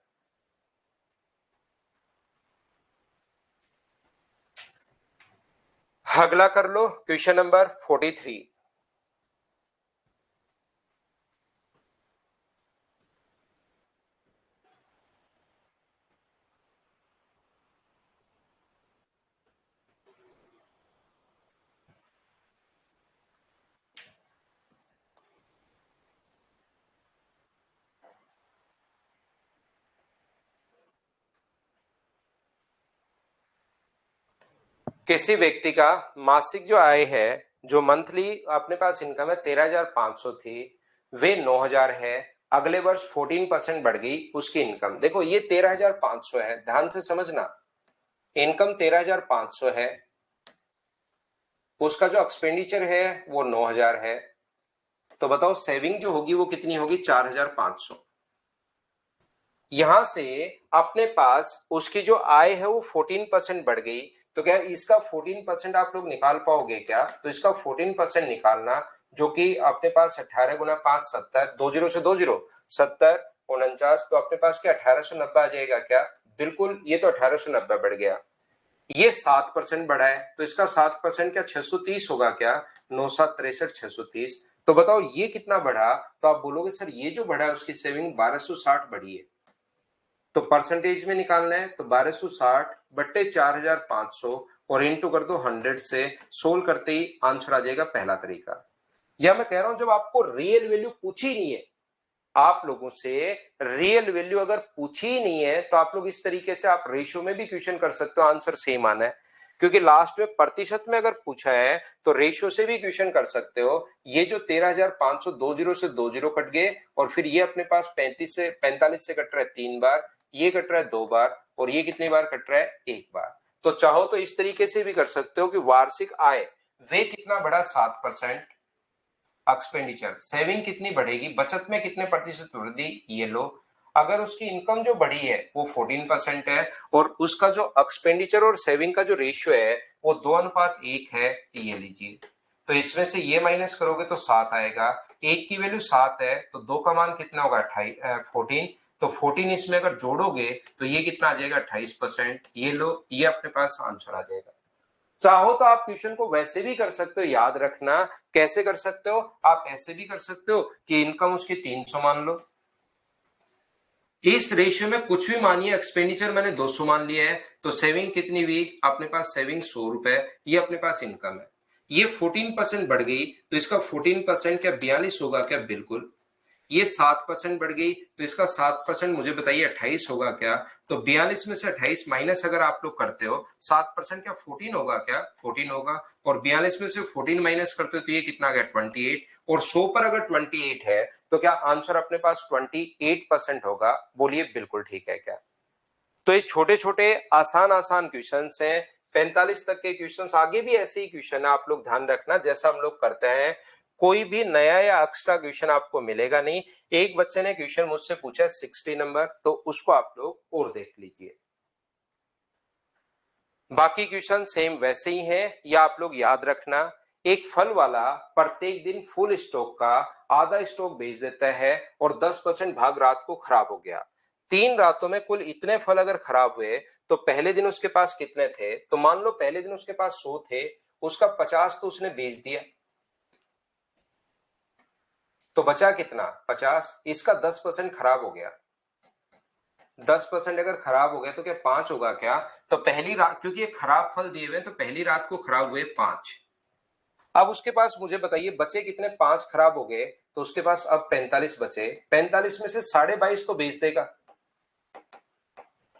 अगला कर लो, क्वेश्चन नंबर 43। किसी व्यक्ति का मासिक जो आय है, जो मंथली अपने पास इनकम है 13,500 थी, वे 9,000 है, अगले वर्ष 14% बढ़ गई उसकी इनकम। देखो ये 13,500 है, ध्यान से समझना, इनकम 13,500 है, उसका जो एक्सपेंडिचर है वो 9,000 है, तो बताओ सेविंग जो होगी वो कितनी होगी? 4,500। यहां से अपने पास उसकी जो आय है वो 14% बढ़ गई, तो क्या इसका 14% आप लोग निकाल पाओगे क्या? तो इसका 14% निकालना, जो कि अपने पास 18 गुना 5 70, 20 से 20 70 49, तो अपने पास क्या 1890 आ जाएगा क्या? बिल्कुल, ये तो 1890 बढ़ गया। ये 7% बढ़ा है, तो इसका 7% क्या 630 होगा क्या? 9,763 630। तो बताओ ये कितना बढ़ा? तो आप बोलोगे सर ये जो बढ़ा है उसकी सेविंग 1260 बढ़ी है, तो परसेंटेज में निकालना है तो 1260 बट्टे 4,500 और इंटू कर दो 100 से, सोल्व करते ही आंसर आ जाएगा पहला तरीका। या मैं कह रहा हूं जब आपको रियल वैल्यू पूछी नहीं है, आप लोगों से रियल वैल्यू अगर पूछी ही नहीं है, तो आप लोग इस तरीके से आप रेशियो में भी क्वेश्चन कर सकते हो, आंसर सेम आना है। क्योंकि लास्ट में प्रतिशत में अगर पूछा है तो रेशियो से भी क्वेश्चन कर सकते हो। ये जो 13,500 20 से 20 कट गए, और फिर ये अपने पास 45 से कट रहा है 3 बार, ये कट रहा है 2 बार, और ये कितनी बार कट रहा है? 1 बार। तो चाहो तो इस तरीके से भी कर सकते हो कि वार्षिक आय वे कितना बढ़ा? 7%। एक्सपेंडिचर सेविंग कितनी बढ़ेगी? बचत में कितने प्रतिशत वृद्धि? ये लो। अगर उसकी इनकम जो बढ़ी है वो 14% है, और उसका जो एक्सपेंडिचर और सेविंग का जो रेशियो है वो 2:1 है, ये लीजिए। तो इसमें से ये माइनस करोगे तो 7 आएगा। एक की वैल्यू 7 है तो 2 का मान कितना होगा? 14। तो 14 इसमें अगर जोड़ोगे तो ये कितना आ जाएगा? 28%। ये लो, ये अपने पास आंसर आ जाएगा। चाहो तो आप क्वेश्चन को वैसे भी कर सकते हो, याद रखना। कैसे कर सकते हो? आप ऐसे भी कर सकते हो कि इनकम उसकी 300 मान लो, इस रेशियो में कुछ भी मानिए, एक्सपेंडिचर मैंने 200 मान लिया है, तो सेविंग कितनी हुई? अपने पास सेविंग 100 रुपए, ये अपने पास इनकम है। ये 14% बढ़ गई, तो इसका 14% क्या 42 होगा क्या? बिल्कुल। ये 7% बढ़ गई, तो इसका 7% मुझे बताइए 28 होगा क्या? तो 42 में से 28 माइनस अगर आप लोग करते हो, 7% क्या 14 होगा क्या? 14 होगा। और 42 में से 14 माइनस करते हो तो ये कितना आ गया? 28। और 100 पर अगर 28 है तो क्या आंसर अपने पास 28% होगा? बोलिए बिल्कुल ठीक है क्या? तो ये छोटे छोटे आसान आसान क्वेश्चन हैं, 45 तक के क्वेश्चंस। आगे भी ऐसे ही क्वेश्चन है, आप लोग ध्यान रखना जैसा हम लोग करते हैं। कोई भी नया या एक्स्ट्रा क्वेश्चन आपको मिलेगा नहीं। एक बच्चे ने क्वेश्चन मुझसे पूछा 60 नंबर, तो उसको आप लोग और देख लीजिए। बाकी क्वेश्चन सेम वैसे ही हैं, या आप लोग याद रखना। एक फल वाला प्रत्येक दिन फुल स्टॉक का आधा स्टॉक बेच देता है और 10% भाग रात को खराब हो गया। 3 रातों में कुल इतने फल अगर खराब हुए तो पहले दिन उसके पास कितने थे? तो मान लो पहले दिन उसके पास 100 थे, उसका 50 तो उसने बेच दिया, तो बचा कितना? 50। इसका 10% खराब हो गया। 10% अगर खराब हो गया तो क्या 5 होगा क्या? तो पहली रात, क्योंकि ये खराब फल दिए हुए तो पहली रात को खराब हुए 5। अब उसके पास मुझे बताइए बचे कितने? 5 खराब हो गए, तो उसके पास अब 45 बचे। 45 में से 22.5 तो बेच देगा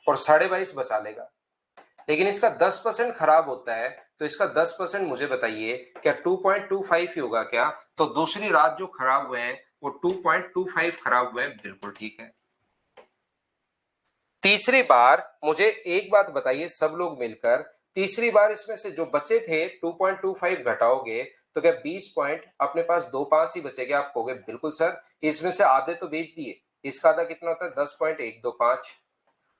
और 22.5 बचा लेगा। लेकिन इसका 10% खराब होता है, तो इसका 10% मुझे बताइए क्या 2.25 ही होगा क्या? तो दूसरी रात जो खराब हुए हैं वो 2.25 खराब हुए हैं, बिल्कुल ठीक है। तीसरी बार मुझे एक बात बताइए सब लोग मिलकर, तीसरी बार इसमें से जो बचे थे 2.25 घटाओगे तो क्या 20 पॉइंट अपने पास 25 ही बचेगा? आप कहोगे बिल्कुल सर, इसमें से आधे तो बेच दिए, इसका आधा कितना होता है? 10.125,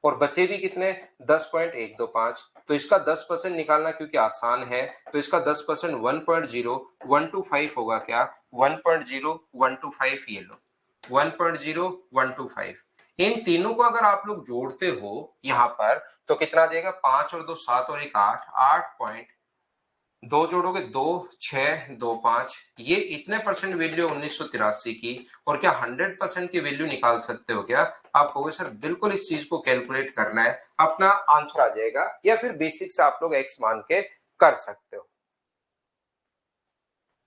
और बचे भी कितने? 10.125। तो इसका 10% निकालना क्योंकि आसान है, तो इसका 10% 1.0125 होगा क्या? 1.0125, ये लो 1.0125। इन तीनों को अगर आप लोग जोड़ते हो यहां पर तो कितना देगा? 5 और 2 7 और 1 8, 8.2 जोड़ोगे 2 6 2 5, ये इतने परसेंट वैल्यू 1983 की। और क्या 100% की वैल्यू निकाल सकते हो क्या? आप कहोगे सर बिल्कुल इस चीज को कैलकुलेट करना है, अपना आंसर आ जाएगा। या फिर बेसिक से आप लोग एक्स मान के कर सकते हो।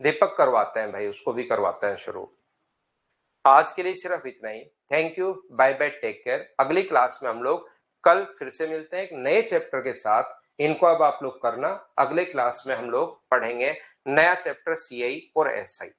दीपक करवाते हैं भाई, उसको भी करवाते हैं शुरू। आज के लिए सिर्फ इतना ही। Thank you, bye bye, take care. अगली क्लास में हम लोग कल फिर से मिलते हैं एक नए चैप्टर के साथ। इनको अब आप लोग करना, अगले क्लास में हम लोग पढ़ेंगे नया चैप्टर सीआई और एसआई।